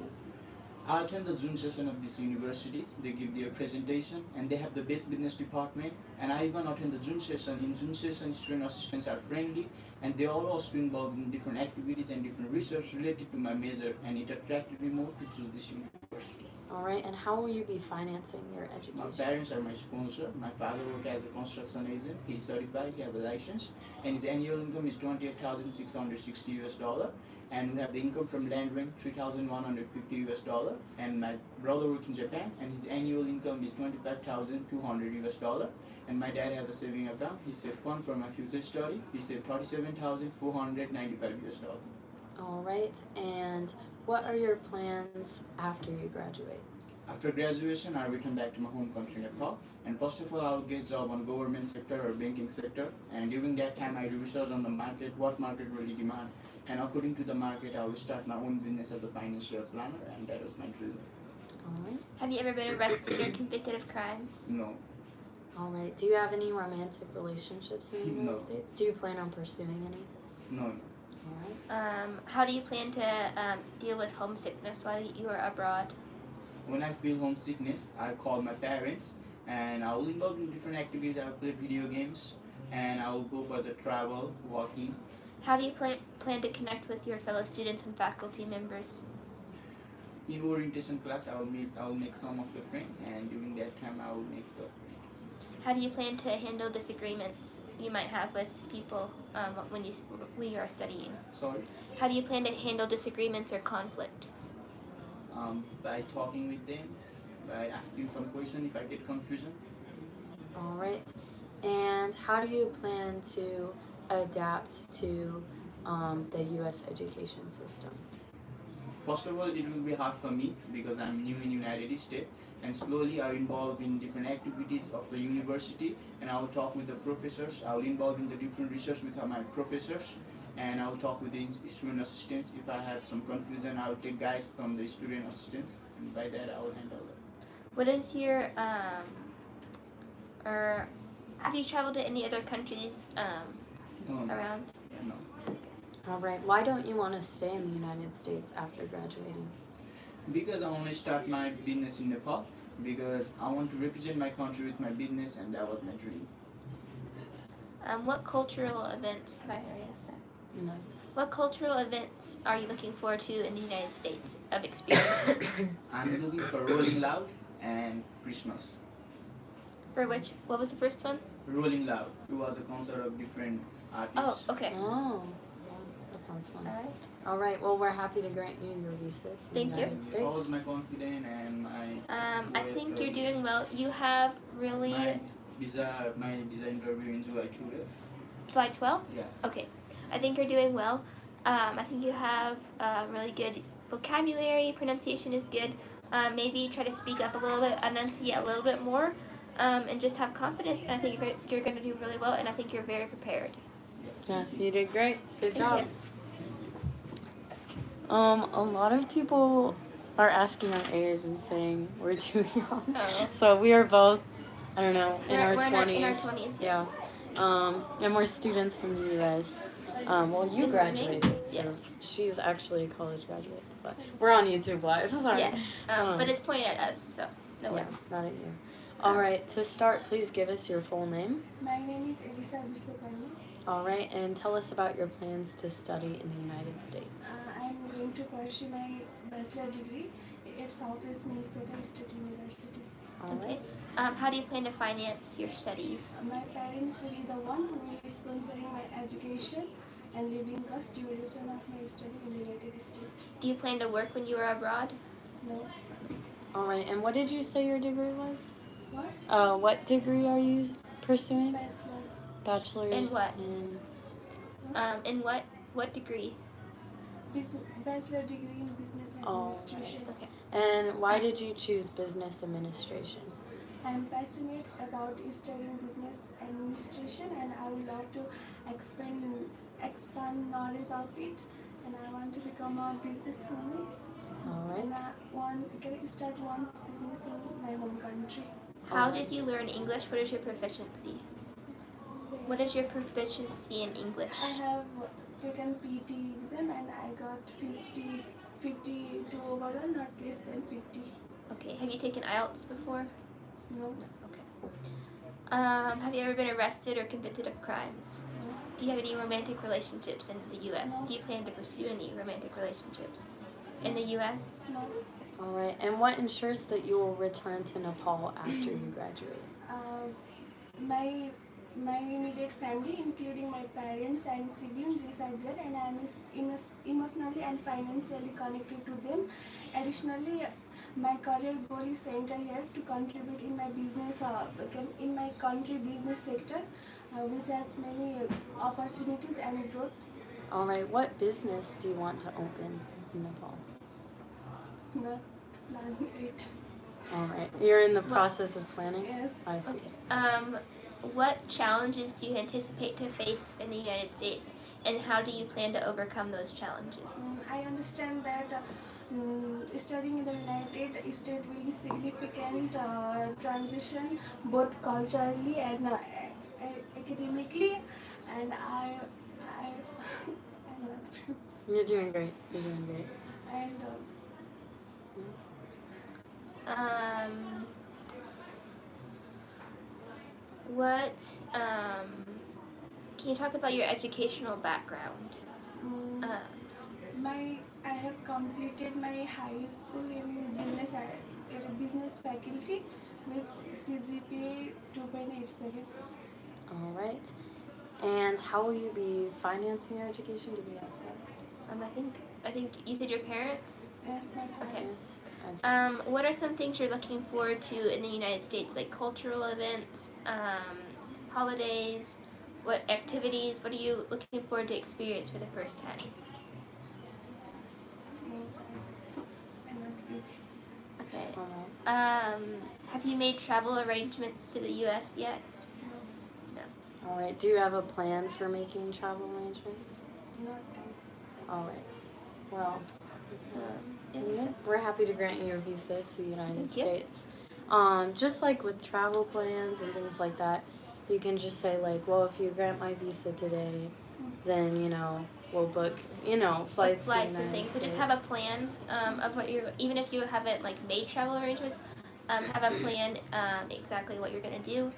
I attend the June session of this university. They give their presentation and they have the best business department. And I even attend the June session. In June session, student assistants are friendly and they are also involved in different activities and different research related to my major, and it attracted me more to choose this university. All right. And how will you be financing your My education? parents are my sponsor. My father works as a construction agent. He's certified, he has a license, and his annual income is $28,660. And we have the income from land rent $3,150. And my brother works in Japan, and his annual income is $25,200. And my dad has a saving account. He saved fund for my future study. He saved $37,495. All right. And what are your plans after you graduate? After graduation, I return back to my home country, Nepal. And first of all, I'll get a job on government sector or banking sector. And during that time, I do research on the market, what market really demand. And according to the market, I will start my own business as a financial planner, and that was my dream. All right. Have you ever been arrested or convicted of crimes? No. All right. Do you have any romantic relationships in the United No. States? Do you plan on pursuing any? No. All right. How do you plan to deal with homesickness while you are abroad? When I feel homesickness, I call my parents and I will involve in different activities. I will play video games and I will go for the travel, walking. How do you plan to connect with your fellow students and faculty members? In orientation class, I will make some of the friends, and during that time, I will make the friend. How do you plan to handle disagreements you might have with people when you are studying? Sorry. How do you plan to handle disagreements or conflict? By talking with them, by asking some question if I get confusion. All right. And how do you plan to adapt to the U.S. education system? First of all, it will be hard for me because I'm new in United States, and slowly I will involve in different activities of the university, and I will talk with the professors. I will involve in the different research with my professors, and I will talk with the student assistants. If I have some confusion, I will take guides from the student assistants, and by that I will handle it. What is your or have you traveled to any other countries around? No. All right. Why don't you want to stay in the United States after graduating? Because I want to start my business in Nepal, because I want to represent my country with my business, and that was my dream. What cultural events have I already asked that? No. What cultural events are you looking forward to in the United States of experience? I'm looking for Rolling Loud and Christmas. For which? What was the first one? Rolling Loud. It was a concert of different artists. Oh, okay. Oh, that sounds fun. All right. All right. Well, we're happy to grant you your visa to the Thank you. United States. How was my confidence and my? I think you're doing well. You have really My visa interview in July 12. July 12th? Yeah. Okay. I think you're doing well. I think you have really good vocabulary. Pronunciation is good. Maybe try to speak up a little bit, enunciate a little bit more, and just have confidence. And I think you're going to do really well. And I think you're very prepared. Yeah, you did great. Good Thank job. you. A lot of people are asking our age and saying we're too young. Oh. So we are both, I don't know, in our We're 20s. in our 20s, yes. Yeah. And we're students from the U.S. Well, you Good graduated, morning. so Yes. she's actually a college graduate. But we're on YouTube Live. Sorry. Yes. But it's pointed at us, so no worries. Yes, not at you. All right. To start, please give us your full name. My name is Elisa Biswakarma. All right, and tell us about your plans to study in the United States. I'm going to pursue my bachelor degree at Southwest Minnesota State University. All Okay. right. How do you plan to finance your studies? My parents will be the one who will be sponsoring my education and living cost duration of my study in the United States. Do you plan to work when you are abroad? No. All right, and what did you say your degree was? What? What degree are you pursuing? Bachelor. Bachelor's In what? in In what degree? Bachelor degree in business Oh, administration. Okay. And why did you choose business administration? I'm passionate about studying business administration, and I would love to expand knowledge of it, and I want to become a businesswoman. All And right. can I start one business in my home country. How did you learn English? What is your proficiency? So What is your proficiency in English? I have taken PT exam and I got 52 overall, not less than 50. Okay. Have you taken IELTS before? No. Okay. Have you ever been arrested or convicted of crimes? Do you have any romantic relationships in the U.S.? No. Do you plan to pursue any romantic relationships in the U.S.? No. All right, and what ensures that you will return to Nepal after you graduate? My immediate family, including my parents and siblings, reside there, and I am emotionally and financially connected to them. Additionally, my career goal is centered here to contribute in my business, in my country business sector, which has many opportunities and growth. All right, what business do you want to open in Nepal? Not planning it. All right, you're in the process of planning? Yes. I see. Okay. what challenges do you anticipate to face in the United States, and how do you plan to overcome those challenges? I understand that studying in the United States will be significant transition both culturally and academically, and I'm not, You're doing great. You're doing great. and What can you talk about your educational background? I have completed my high school in business faculty with CGPA 2.87. All right. And how will you be financing your education? Did we ask that? I think you said your parents. Yes, my parents. Okay. What are some things you're looking forward to in the United States, like cultural events, holidays? What activities? What are you looking forward to experience for the first time? Okay. Have you made travel arrangements to the U.S. yet? No. All right. Do you have a plan for making travel arrangements? Not All right. Well, we're happy to grant you your visa to the United States. Just like with travel plans and things like that, you can just say like, well, if you grant my visa today, then we'll book flights and things. So just have a plan of what you're. Even if you haven't like made travel arrangements, have a plan exactly what you're gonna do.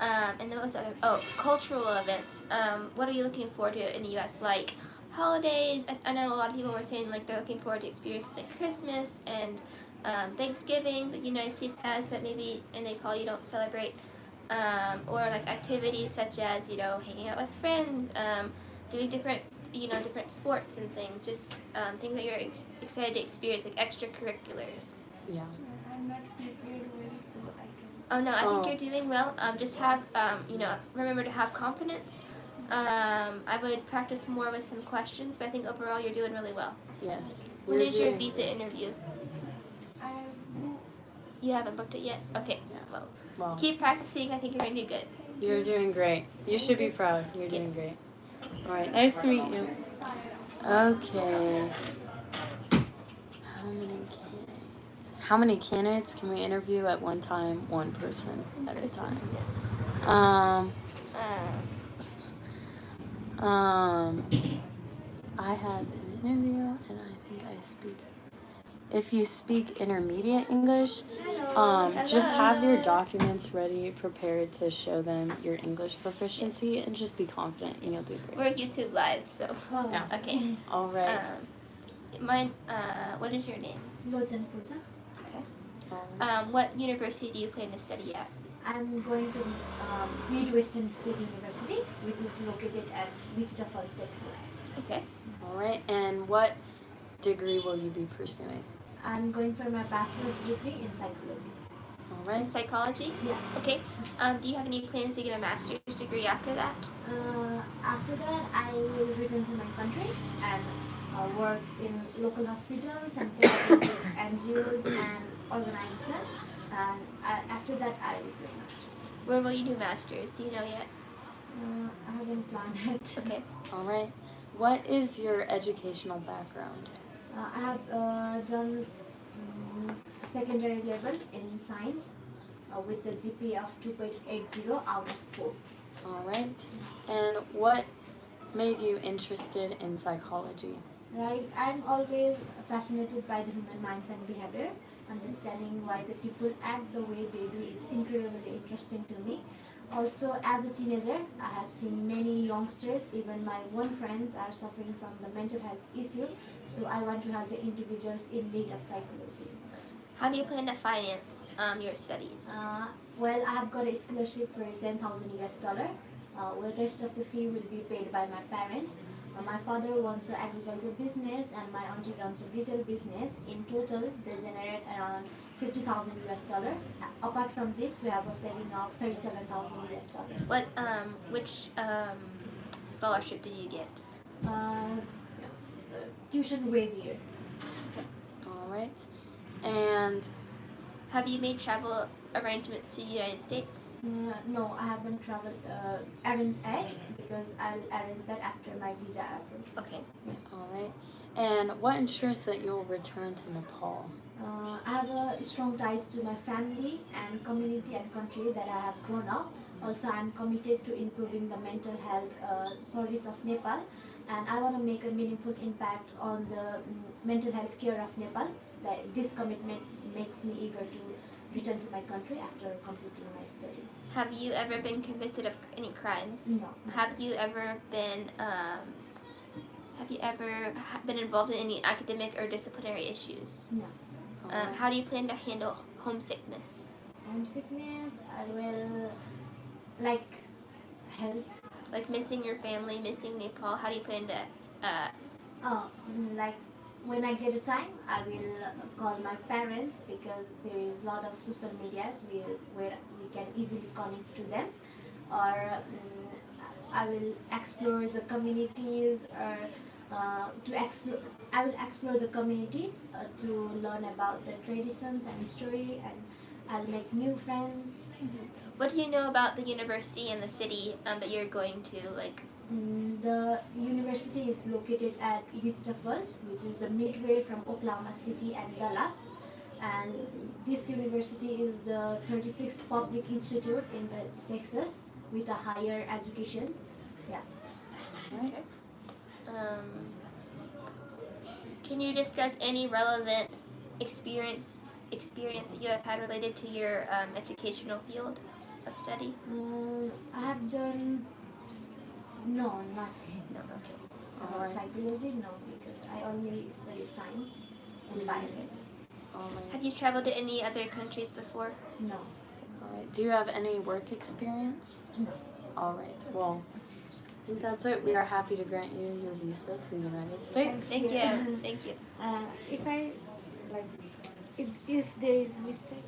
And those other cultural events. What are you looking forward to in the U.S. like? Holidays. I know a lot of people were saying like they're looking forward to experiences like Christmas and Thanksgiving that the United States has that maybe in Nepal you don't celebrate, or like activities such as hanging out with friends, doing different sports and things, just things that you're excited to experience, like extracurriculars. Yeah. I'm not prepared well, so I can. Oh no, I think you're doing well. Just have remember to have confidence. I would practice more with some questions, but I think overall you're doing really well. Yes. When is your visa interview? I You haven't booked it yet? Okay. Yeah. Well, keep practicing. I think you're going to do good. You're doing great. You should be proud. You're doing great. All right. Nice to meet you. Okay. How many candidates can we interview at one time? One person at a time. Yes. I had an interview, and I think I speak. If you speak intermediate English, just have your documents ready, prepared to show them your English proficiency, and just be confident, and you'll do great. We're YouTube live, so Yeah. Okay. All right. What is your name? Lojan Puja. Okay. What university do you plan to study at? I'm going to Midwestern State University, which is located at Wichita Falls, Texas. Okay. All right. And what degree will you be pursuing? I'm going for my bachelor's degree in psychology. All right. In psychology? Yeah. Okay. Do you have any plans to get a master's degree after that? After that, I will return to my country and work in local hospitals and NGOs and organizations. And after that, I will do a master's. Where will you do master's? Do you know yet? I haven't planned it. Okay. All right. What is your educational background? I have done secondary level in science with the GPA of 2.80 out of 4. All right. And what made you interested in psychology? Like, I'm always fascinated by the human minds and behavior. Understanding why the people act the way they do is incredibly interesting to me. Also, as a teenager, I have seen many youngsters, even my own friends, are suffering from the mental health issue. So I want to help the individuals in need of psychology. How do you plan to finance your studies? Well, I have got a scholarship for $10,000. The rest of the fee will be paid by my parents. My father runs an agriculture business and my auntie runs a retail business. In total, they generate around $50,000. Apart from this, we have a saving of $37,000. Which scholarship did you get? Tuition waiver. All right. And have you made travel arrangements to the United States? No, I haven't traveled arranged yet because I'll arrange that after my visa approval. Okay. All right. And what ensures that you'll return to Nepal? I have strong ties to my family and community and country that I have grown up. Also, I'm committed to improving the mental health service of Nepal, and I want to make a meaningful impact on the mental health care of Nepal. This commitment makes me eager to return to my country after completing my studies. Have you ever been convicted of any crimes? No. Have you ever been involved in any academic or disciplinary issues? No. How do you plan to handle homesickness? Homesickness, I will health. Like missing your family, missing Nepal. How do you plan to? When I get a time, I will call my parents because there is a lot of social medias where we can easily connect to them, or I will explore the communities or I will explore the communities to learn about the traditions and history, and I'll make new friends. What do you know about the university and the city that you're going to? The university is located at Edichta Falls, which is the midway from Oklahoma City and Dallas. And this university is the 36th public institute in Texas with a higher education. Yeah. Okay. Can you discuss any relevant experience that you have had related to your educational field of study? I have done nothing. No. Okay. About psychology, no, because I only study science and biology. Have you traveled to any other countries before? No. All right. Do you have any work experience? No. All right. Well, I think that's it. We are happy to grant you your visa to the United States. Thank you. Thank you. If there is a mistake.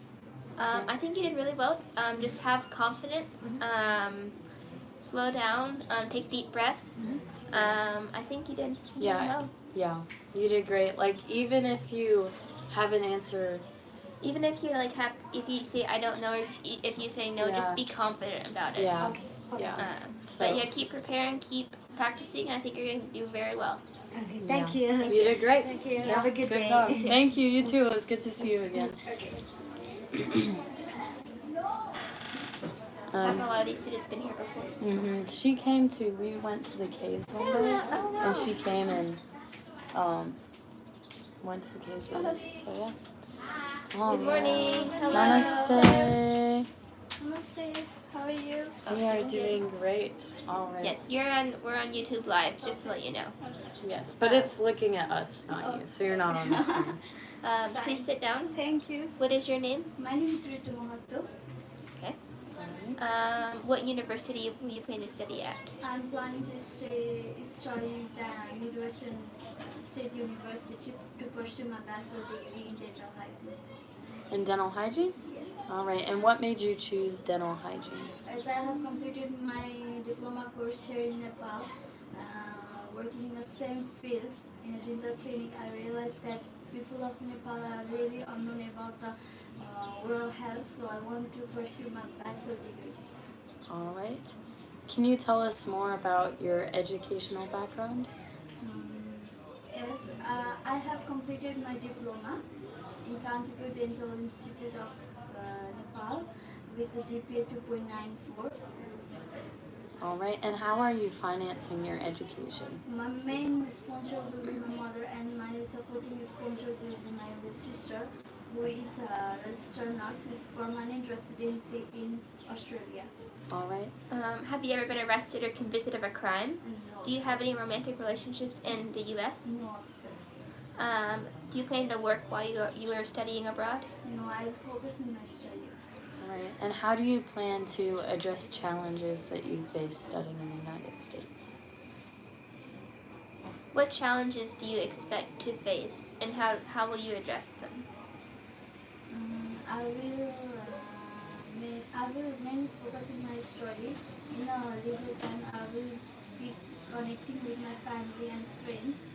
I think you did really well. Just have confidence. Slow down. Take deep breaths. I think you did well. Yeah, you did great. Even if you haven't answered, even if you if you say I don't know, or if you say no, just be confident about it. Yeah. Okay. Yeah. But yeah, keep preparing, keep practicing, and I think you're going to do very well. Okay, thank you. You did great. Thank you. Yeah, Have a good day. job. Thank you. You too. It was good to see you again. Okay. Have a lot of these students been here before? She came to. We went to the caves one day, and she came and went to the caves with us. So yeah. Good morning. Hello. Namaste. Namaste. How are you? We are doing great. All right. Yes, we're on YouTube Live, just to let you know. Yes, but it's looking at us, not you. So you're not on the screen. Please sit down. Thank you. What is your name? My name is Ritu Mahato. Okay. What university will you plan to study at? I'm planning to study the Midwestern State University to pursue my bachelor's degree in dental hygiene. In dental hygiene? Yes. All right. And what made you choose dental hygiene? As I have completed my diploma course here in Nepal, working in the same field in a dental clinic, I realized that people of Nepal are really unknown about the oral health, so I want to pursue my bachelor's degree. All right. Can you tell us more about your educational background? Yes, I have completed my diploma in Kantipur Dental Institute of Nepal with a GPA 2.94. All right. And how are you financing your education? My main sponsor will be my mother, and my supporting sponsor will be my older sister, who is a registered nurse with permanent residency in Australia. All right. Have you ever been arrested or convicted of a crime? No. Do you have any romantic relationships in the U.S.? No, officer. Do you plan to work while you are studying abroad? No, I will focus on my study. All right. And how do you plan to address challenges that you face studying in the United States? What challenges do you expect to face, and how will you address them? I will mainly focus on my study. In a leisure time, I will be connecting with my family and friends.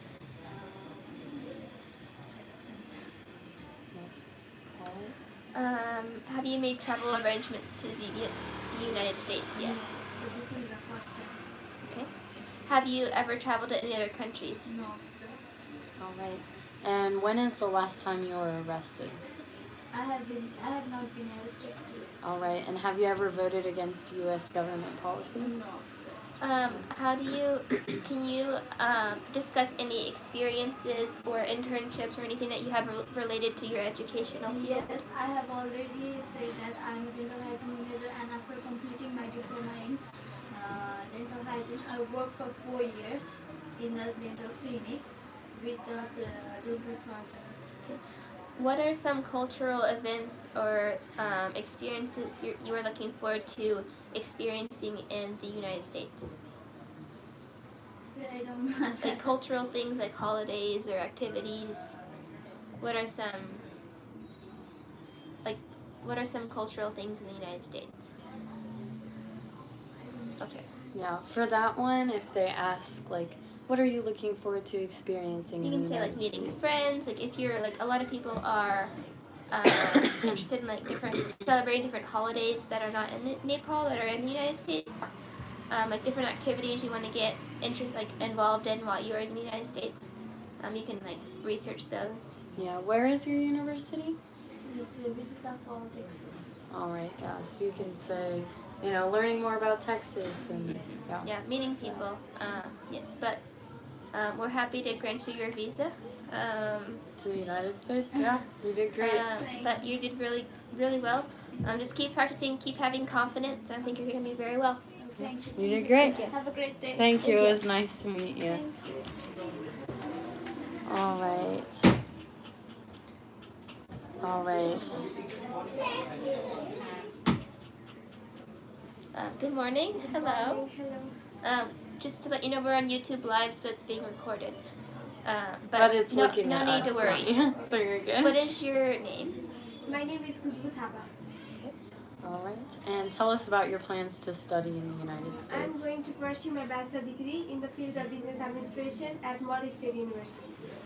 That's all right. Have you made travel arrangements to the United States yet? So this is the first time. Okay. Have you ever traveled to any other countries? No, sir. All right. And when is the last time you were arrested? I have not been arrested. All right. And have you ever voted against U.S. government policy? No, sir. Can you discuss any experiences or internships or anything that you have related to your educational field? Yes, I have already said that I'm a dental hygiene major, and after completing my diploma in dental hygiene, I worked for 4 years in a dental clinic with a dental surgeon. Okay. What are some cultural events or experiences you are looking forward to experiencing in the United States? I don't know. Like cultural things like holidays or activities. What are some cultural things in the United States? Okay. Yeah. For that one, if they ask like, what are you looking forward to experiencing? You in can the say like United meeting States? friends. Like if you're like a lot of people are interested in like celebrating different holidays that are not in Nepal that are in the United States. Like different activities you want to get involved in while you're in the United States. You can like research those. Yeah. Where is your university? It's Wichita Falls, Texas. All right. Yeah. So you can say, learning more about Texas and yeah. Yeah, meeting people. Yes, but we're happy to grant you your visa. To the United States. Yeah. You did great. But you did really, really well. Just keep practicing, keep having confidence. I think you're going to be very well. Thank you. You did great. Thank you. Have a great day. Thank you. It was nice to meet you. Thank you. All right. All right. Good morning. Hello. Hello. Just to let you know, we're on YouTube Live, so it's being recorded. But it's no, looking no at need us, to worry. so you're good. What is your name? My name is Khushbu Thapa. All right. And tell us about your plans to study in the United I'm States. going to pursue my bachelor degree in the field of business administration at Murray State University.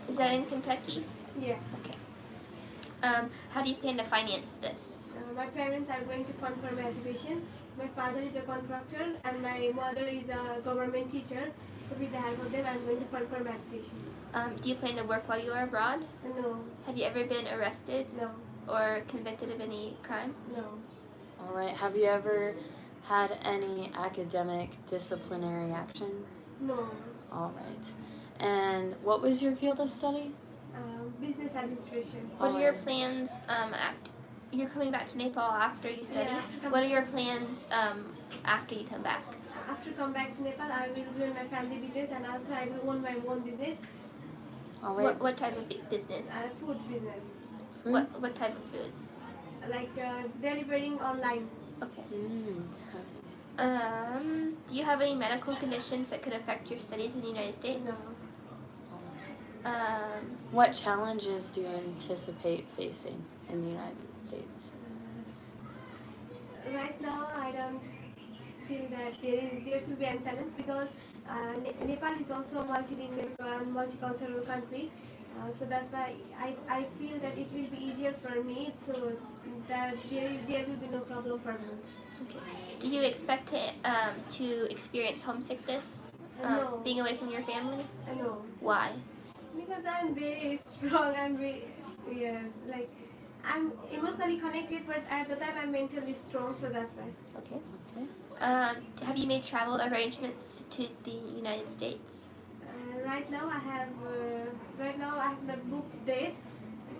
Is that in Kentucky? Yeah. Okay. How do you plan to finance this? My parents are going to fund for my education. My father is a contractor and my mother is a government teacher. So with the help of them, I'm going to fund for my education. Do you plan to work while you are abroad? No. Have you ever been arrested? No. Or convicted of any crimes? No. All right. Have you ever had any academic disciplinary action? No. All right. And what was your field of study? Business administration. What are your plans you're coming back to Nepal after you study? Yeah, What are your plans after you come back? After come back to Nepal, I will join my family business and also I will own my own business. All right. What type of business? Food business. Food? What type of food? Like delivering online. Okay. Do you have any medical conditions that could affect your studies in the United States? No. What challenges do you anticipate facing in the United States? Right now, I don't feel that there should be any challenge because Nepal is also a multilingual and multicultural country. So that's why I feel that it will be easier for me, so that there will be no problem for me. Okay. Do you expect to experience homesickness? No. Being away from your family? No. Why? Because I'm very strong. I'm emotionally connected, but at the time I'm mentally strong, so that's why. Okay. Have you made travel arrangements to the United States? Right now I have not booked date,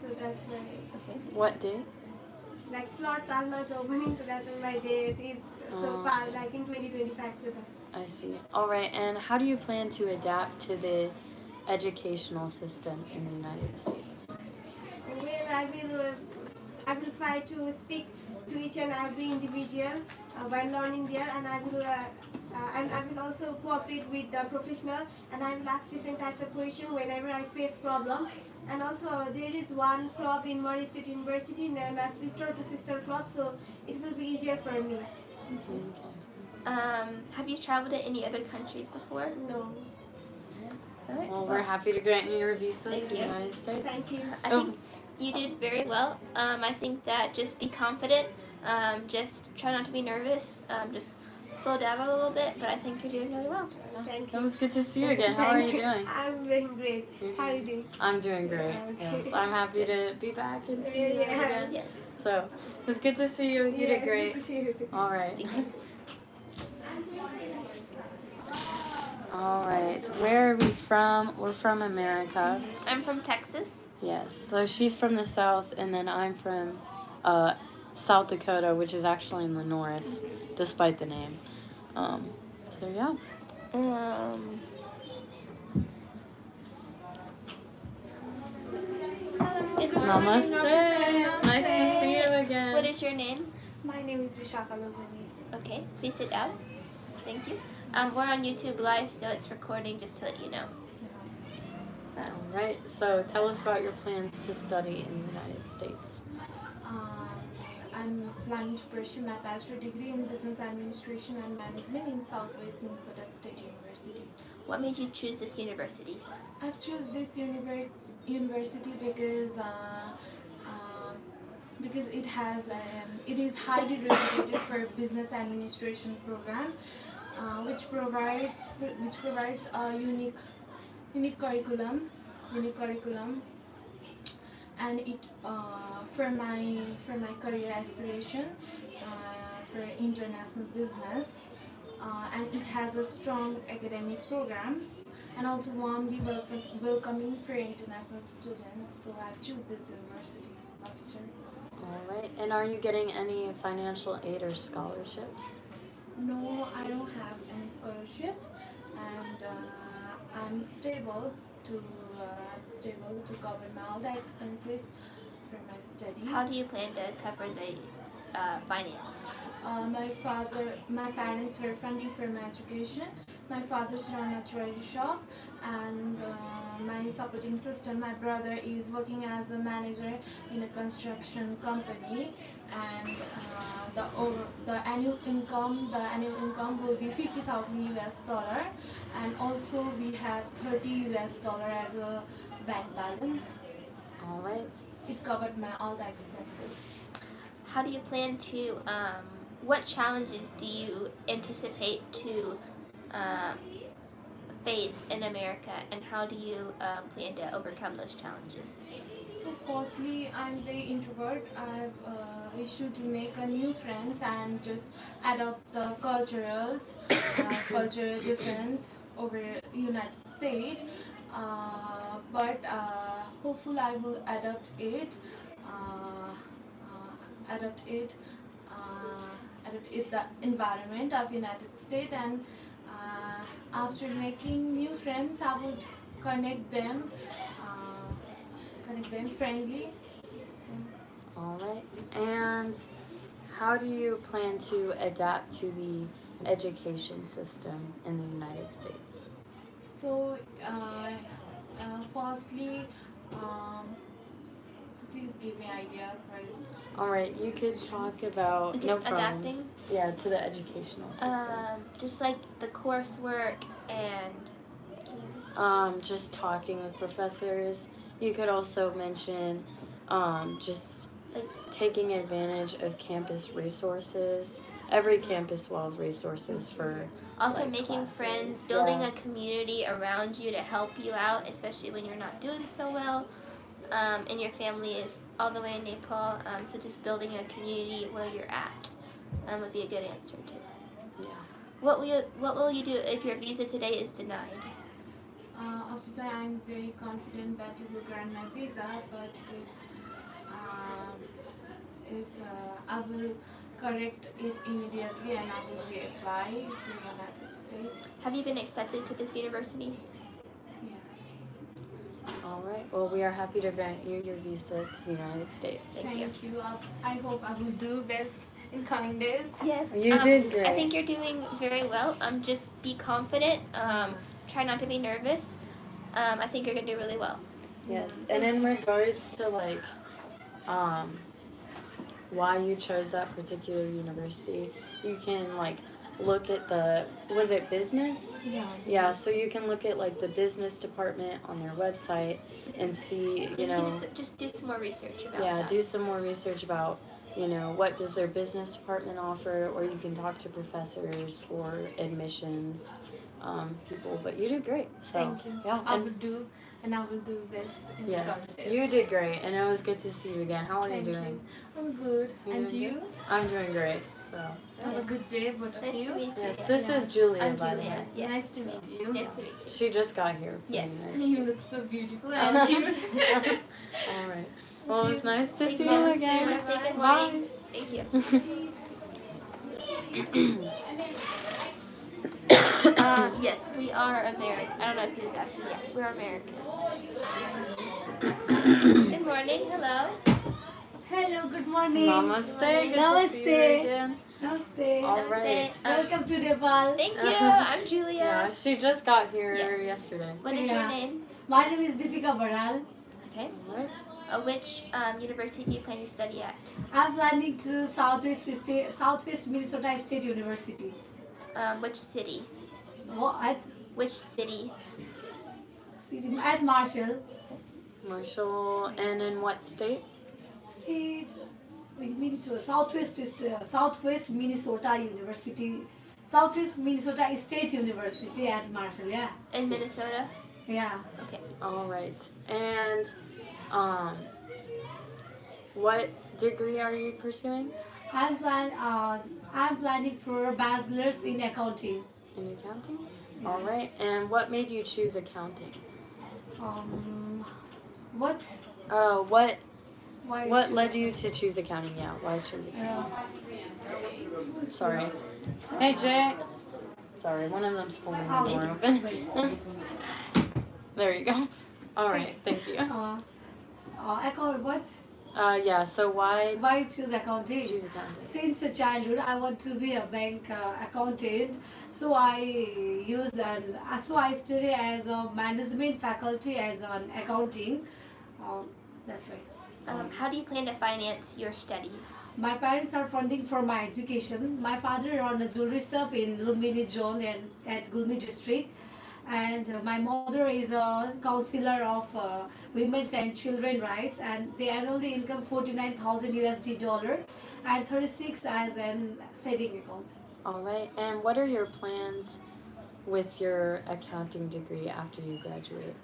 so that's why. Okay. What date? Like slots are not opening, so that's why my date is so far, like in 2025. So that's. I see. All right. And how do you plan to adapt to the educational system in the United States? Well, I will try to speak to each and every individual while learning there, and I will also cooperate with the professional, and I will ask different types of questions whenever I face problem. And also there is one club in Murray State University named as Sister to Sister Club, so it will be easier for me. Have you traveled to any other countries before? No. All right. Well, we're happy to grant you your visa to Thank the you. United States. Thank you. I think You did very well. I think that just be confident. Just try not to be nervous. Just slow down a little bit, but I think you're doing really well. Thank That you. was good to see you again. How are you doing? I'm doing great. How are you doing? I'm doing great. Okay. Yes, I'm happy to be back and see you Yeah. again. Yes. So it was good to see you. You did great. Good to see you too. All right. All right. Where are we from? We're from America. I'm from Texas. Yes. So she's from the south, and then I'm from South Dakota, which is actually in the north, despite the name. So yeah. Namaste. It's nice to see you again. What is your name? My name is Vishaka Logani. Okay, please sit down. Thank you. We're on YouTube Live, so it's recording just to let you know. All right. So tell us about your plans to study in the United States. I'm planning to pursue my bachelor degree in business administration and management in Southwest Minnesota State University. What made you choose this university? I've chosen this university because it is highly regulated for business administration program, which provides a unique curriculum, and it for my career aspiration for international business, and it has a strong academic program and also warmly welcoming for international students. So I've chosen this university, officer. All right. And are you getting any financial aid or scholarships? No, I don't have any scholarship, and I'm stable to cover all the expenses for my studies. How do you plan to cover the finance? My parents were funding for my education. My father's run a jewelry shop, and my supporting system. My brother is working as a manager in a construction company, and the annual income will be $50,000 and also we have $30 as a bank balance. All right. It covered my all the expenses. How do you plan to? What challenges do you anticipate to face in America, and how do you plan to overcome those challenges? So firstly, I'm very introvert. I've issued to make a new friends and just adopt the cultural difference over United States. But hopefully I will adapt the environment of United States, and after making new friends, I would connect them friendly. All right. And how do you plan to adapt to the education system in the United States? So, firstly, so please give me idea for it. All right, you could talk about no problems. Adapting? Yeah, to the educational system. Just like the coursework and Just talking with professors. You could also mention just like taking advantage of campus resources. Every campus will have resources for also like, making classes. friends, building Yeah. a community around you to help you out, especially when you're not doing so well. And your family is all the way in Nepal, so just building a community where you're at would be a good answer too. Yeah. What will you do if your visa today is denied? Officer, I'm very confident that you will grant my visa, but if I will correct it immediately and I will reapply for United States. Have you been accepted to this university? Yeah. All right. Well, we are happy to grant you your visa to the United States. Thank you. I hope I will do best in coming days. Yes. You did great. I think you're doing very well. Just be confident. Try not to be nervous. I think you're gonna do really well. Yes. And in regards to why you chose that particular university, you can look at the, was it business? Yeah. Yeah, so you can look at like the business department on their website and see, you know, just do some more research about yeah, that. do some more research about, you know, what does their business department offer, or you can talk to professors or admissions people. But you did great. So Thank you. yeah, I will do best in the yeah, contest. you did great, and it was good to see you again. How are Thank you doing? you. I'm good. You And doing you? good? I'm doing great. So Have a good day, both of Nice you. to meet you. yes, this is Julia. I'm by the Julia. way. Yes. Nice to meet you. Nice to meet you. She just got here. from Yes. the United You look so beautiful Oh, and cute. All right. Well, it's nice to Thank see you. you again. Namaste. Good Bye. morning. Thank you. Yes, we are American. I don't know if he was asking. Yes, we're American. Good morning. Hello. Hello, good morning. Namaste. Good Namaste. to see you again. Namaste. All right. Welcome to Nepal. Thank you. I'm Julia. Yeah, she just got here Yes. yesterday. What is your name? My name is Deepika Baral. Okay. Which university do you plan to study at? I'm planning to Southwest Minnesota State University. Which city? What? Which city? At Marshall. Marshall, and in what state? State, Minnesota. Southwest Minnesota University. Southwest Minnesota State University at Marshall. Yeah. In Minnesota. Yeah. Okay. All right. And what degree are you pursuing? I'm planning for a bachelor's in accounting. In accounting? All right. And what made you choose accounting? What? What Why what choose led you to choose accounting? Yeah, why choose accounting? Sorry. Hey Jay. Sorry, one of them's pulling the door open. There you go. All right, thank you. Account what? Yeah. So why choose accounting? choose accounting? Since childhood, I want to be a bank accountant. So I study as a management faculty as an accounting. That's right. How do you plan to finance your studies? My parents are funding for my education. My father runs a jewelry shop in Lumbini zone and at Gulmi district. And my mother is a counselor of women's and children rights, and they annually income $49,000 and 36 as an saving account. All right. And what are your plans with your accounting degree after you graduate?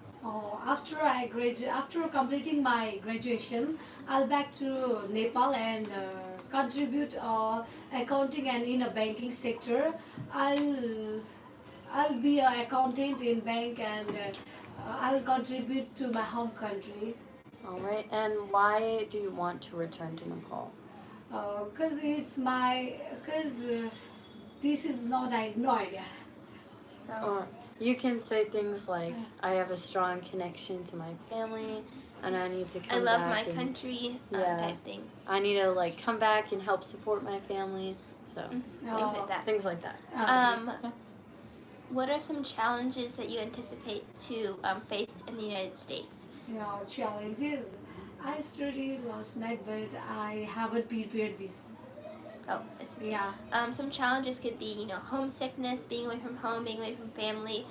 After completing my graduation, I'll back to Nepal and contribute accounting and in a banking sector. I'll be an accountant in bank and I'll contribute to my home country. All right. And why do you want to return to Nepal? Because this is not, I have no idea. Or you can say things like, I have a strong connection to my family and I need to come back. I love my country, yeah, type thing. I need to like come back and help support my family. So Things like that. Things like that. What are some challenges that you anticipate to face in the United States? Challenges. I studied last night, but I haven't prepared this. Oh, it's Yeah. Some challenges could be, homesickness, being away from home, being away from family,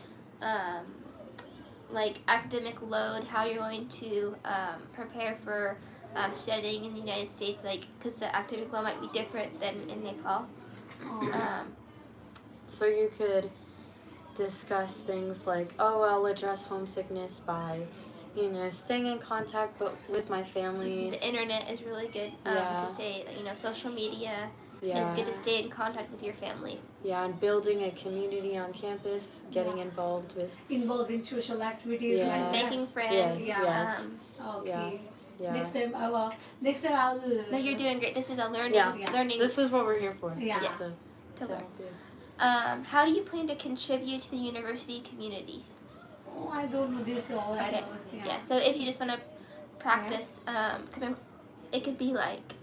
like academic load, how you're going to prepare for studying in the United States, because the academic load might be different than in Nepal. So you could discuss things like, I'll address homesickness by, staying in contact but with my family. The internet is really good Yeah. to stay, social media. Yeah. It's good to stay in contact with your family. Yeah, and building a community on campus, getting involved in social activities, Yeah. like Making yes. friends. Yes. Okay. Yeah. Next time I'll. No, you're doing great. This is a learning. Yeah. Learning. This is what we're here for. Yeah. just Yes. To learn. help you. How do you plan to contribute to the university community? I don't know this all. I Okay. don't, Yeah. So if you just want to practice, it could be like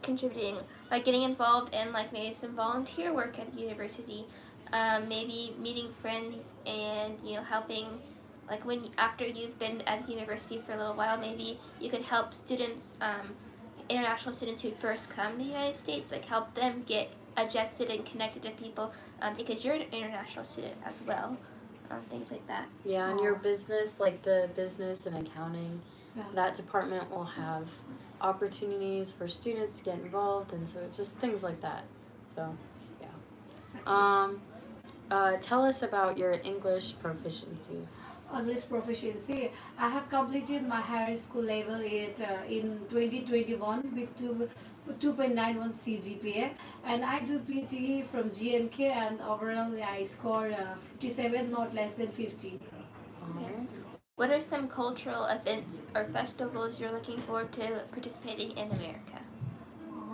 contributing, like getting involved in maybe some volunteer work at the university, maybe meeting friends and helping, after you've been at the university for a little while, maybe you could help students, international students who first come to the United States, help them get adjusted and connected to people, because you're an international student as well, things like that. Yeah, and your business, like the business and accounting, that department will have opportunities for students to get involved, and so just things like that. So, yeah. Tell us about your English proficiency. English proficiency. I have completed my higher school level in 2021 with 2.91 CGPA, and I do PT from GMK, and overall I scored 57, not less than 50. What are some cultural events or festivals you're looking forward to participating in America?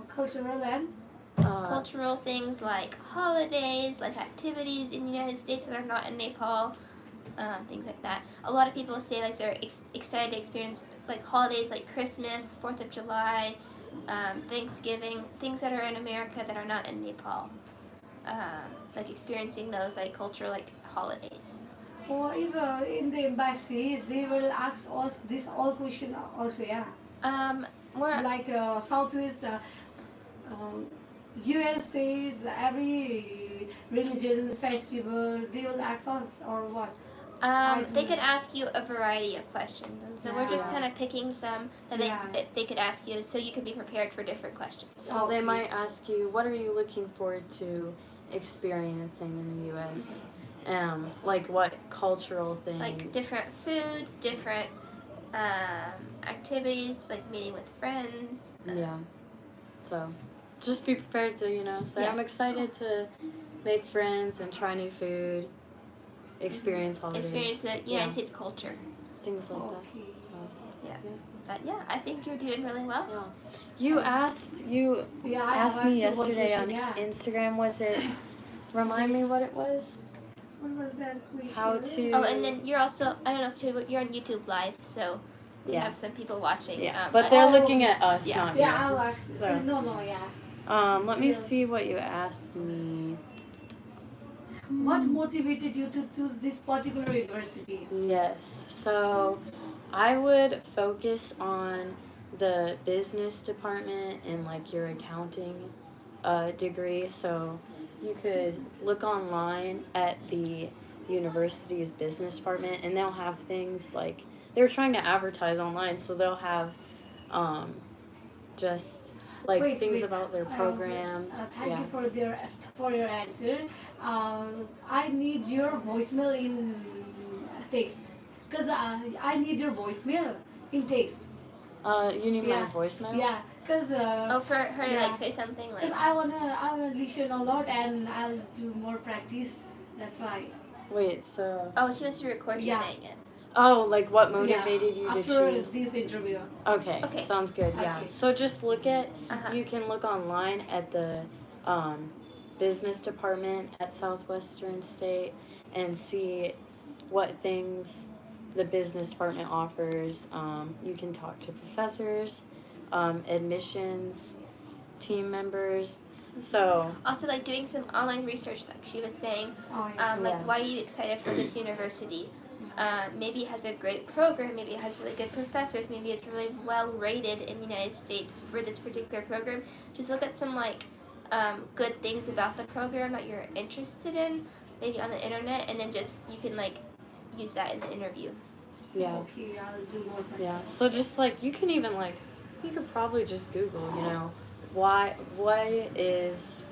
Cultural and cultural things like holidays, like activities in the United States that are not in Nepal, things like that. A lot of people say like they're excited to experience like holidays like Christmas, 4th of July, Thanksgiving, things that are in America that are not in Nepal. Like experiencing those like cultural like holidays. Or if in the embassy they will ask us this all question also, yeah. More like Southwest USA's every religion festival they will ask us or what? They could ask you a variety of questions, and so we're just kind of picking some that they could ask you, so you could be prepared for different questions. So they might ask you, what are you looking forward to experiencing in the U.S.? Like what cultural things? Like different foods, different activities, like meeting with friends. Yeah. So just be prepared to, say I'm excited to make friends and try new food, experience holidays. Experience the United States culture. Things like that. So, But yeah, I think you're doing really well. Yeah. You asked me yesterday on Instagram, was it, remind me what it was? What was that question? How to... Oh, and then you're also, I don't know too, but you're on YouTube Live, so we have some people watching. Yeah, but they're looking at us, not me. Yeah, I'll ask you. So, let me see what you asked me. What motivated you to choose this particular university? Yes, so I would focus on the business department and like your accounting degree. So you could look online at the university's business department, and they'll have things like, they're trying to advertise online, so they'll have just like things about their program. Thank you for your answer. I need your voicemail in text, because I need your voicemail in text. You need my voicemail? Yeah, because for her to like say something like. Because I wanna listen a lot and I'll do more practice. That's why. Wait, so. Oh, she wants to record you saying it. Oh, like what motivated you to choose? After this interview. Okay, sounds good. Yeah. So just look at. You can look online at the business department at Southwestern State and see what things the business department offers. You can talk to professors, admissions, team members. So also like doing some online research, like she was saying, like why are you excited for this university? Maybe it has a great program, maybe it has really good professors, maybe it's really well rated in the United States for this particular program. Just look at some like good things about the program that you're interested in, maybe on the internet, and then just you can like use that in the interview. Yeah. Okay, I'll do more practice. Yeah. So just like you can even like you could probably just Google, why is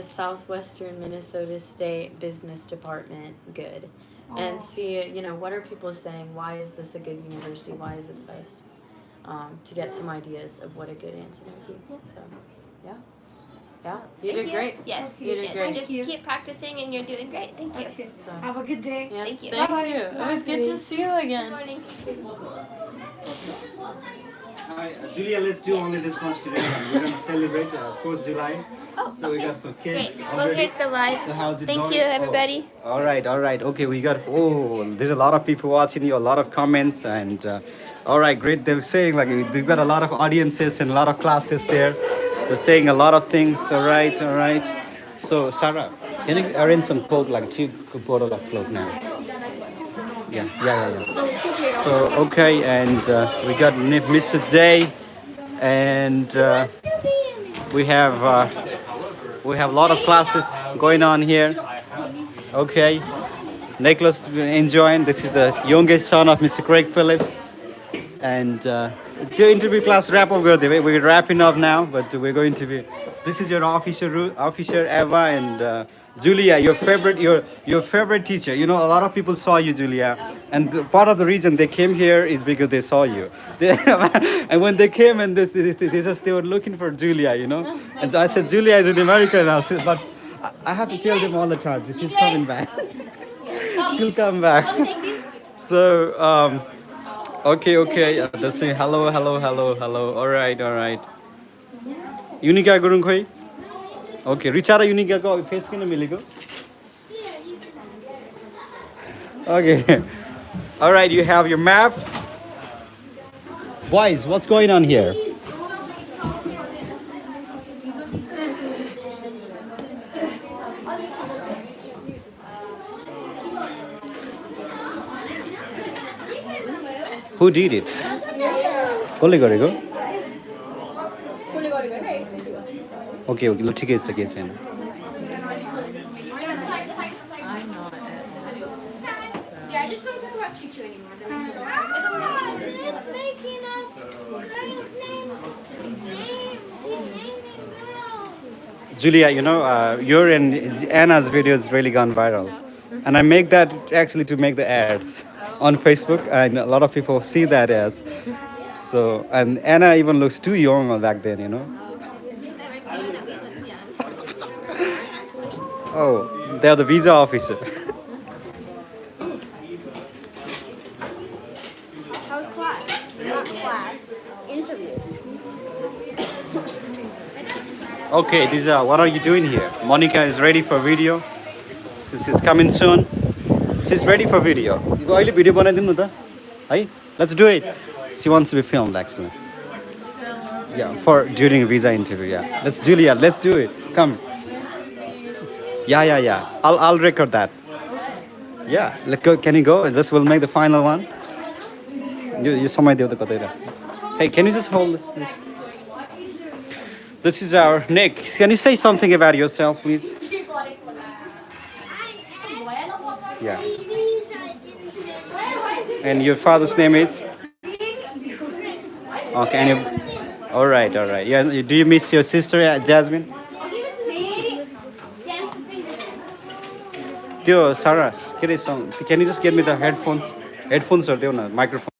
Southwestern Minnesota State Business Department good? And see, what are people saying? Why is this a good university? Why is it the best? To get some ideas of what a good answer might be. So, yeah, you did great. Yes, you did great. Just keep practicing, and you're doing great. Thank you. Okay. Have a good day. Yes, thank you. Thank you. It was good to see you again. Good morning. Hi, Julia, let's do only this much today. We're going to celebrate 4th July. Oh, so we got some kids great. already. Well, here's the live. So how's it Thank going? you, everybody. Oh, all right. Okay, we got, there's a lot of people watching you, a lot of comments, and all right, great. They're saying like we've got a lot of audiences and a lot of classes there. They're saying a lot of things. All right. So Sarah, can you arrange some Coke, like 2 bottle of Coke now? Yeah. So okay, and we got Mr. J, and we have We have a lot of classes going on here. Okay. Nicholas enjoying. This is the youngest son of Mr. Craig Phillips. And the interview class wrap up. We're wrapping up now, but we're going to be. This is your officer Eva and Julia. Your favorite teacher. You know, a lot of people saw you, Julia, and part of the reason they came here is because they saw you. And when they came and they were looking for Julia, you know. And so I said Julia is in America now, but I have to tell them all the time. She's coming back. She'll come back. So. Okay. They're saying hello. All right. Unica gurung khoi. Okay, Richara Unica ko face kina miliko. Okay. All right, you have your map. Boys, what's going on here? Who did it? Kole gareko? Okay, ल ठिकै छ के छैन. Julia, you know, your and Anna's videos really gone viral. And I make that actually to make the ads on Facebook, and a lot of people see that ads. So, and Anna even looks too young back then, you know. Oh, they're the visa officer. How's class? Not class. Interview. Okay, Lisa, what are you doing here? Monica is ready for video. She's coming soon. She's ready for video. You go video बनाइदिनु त. Hey, let's do it. She wants to be filmed actually. Yeah, for during a visa interview. Yeah, let's Julia, let's do it. Come. Yeah. I'll record that. Yeah, let's go. Can you go? This will make the final one. You saw my deal. Hey, can you just hold this, please? This is our Nick. Can you say something about yourself, please? Yeah. And your father's name is? Okay. And all right. Yeah. Do you miss your sister, Jasmine? Sarah, can you just get me the headphones? Headphones or microphone?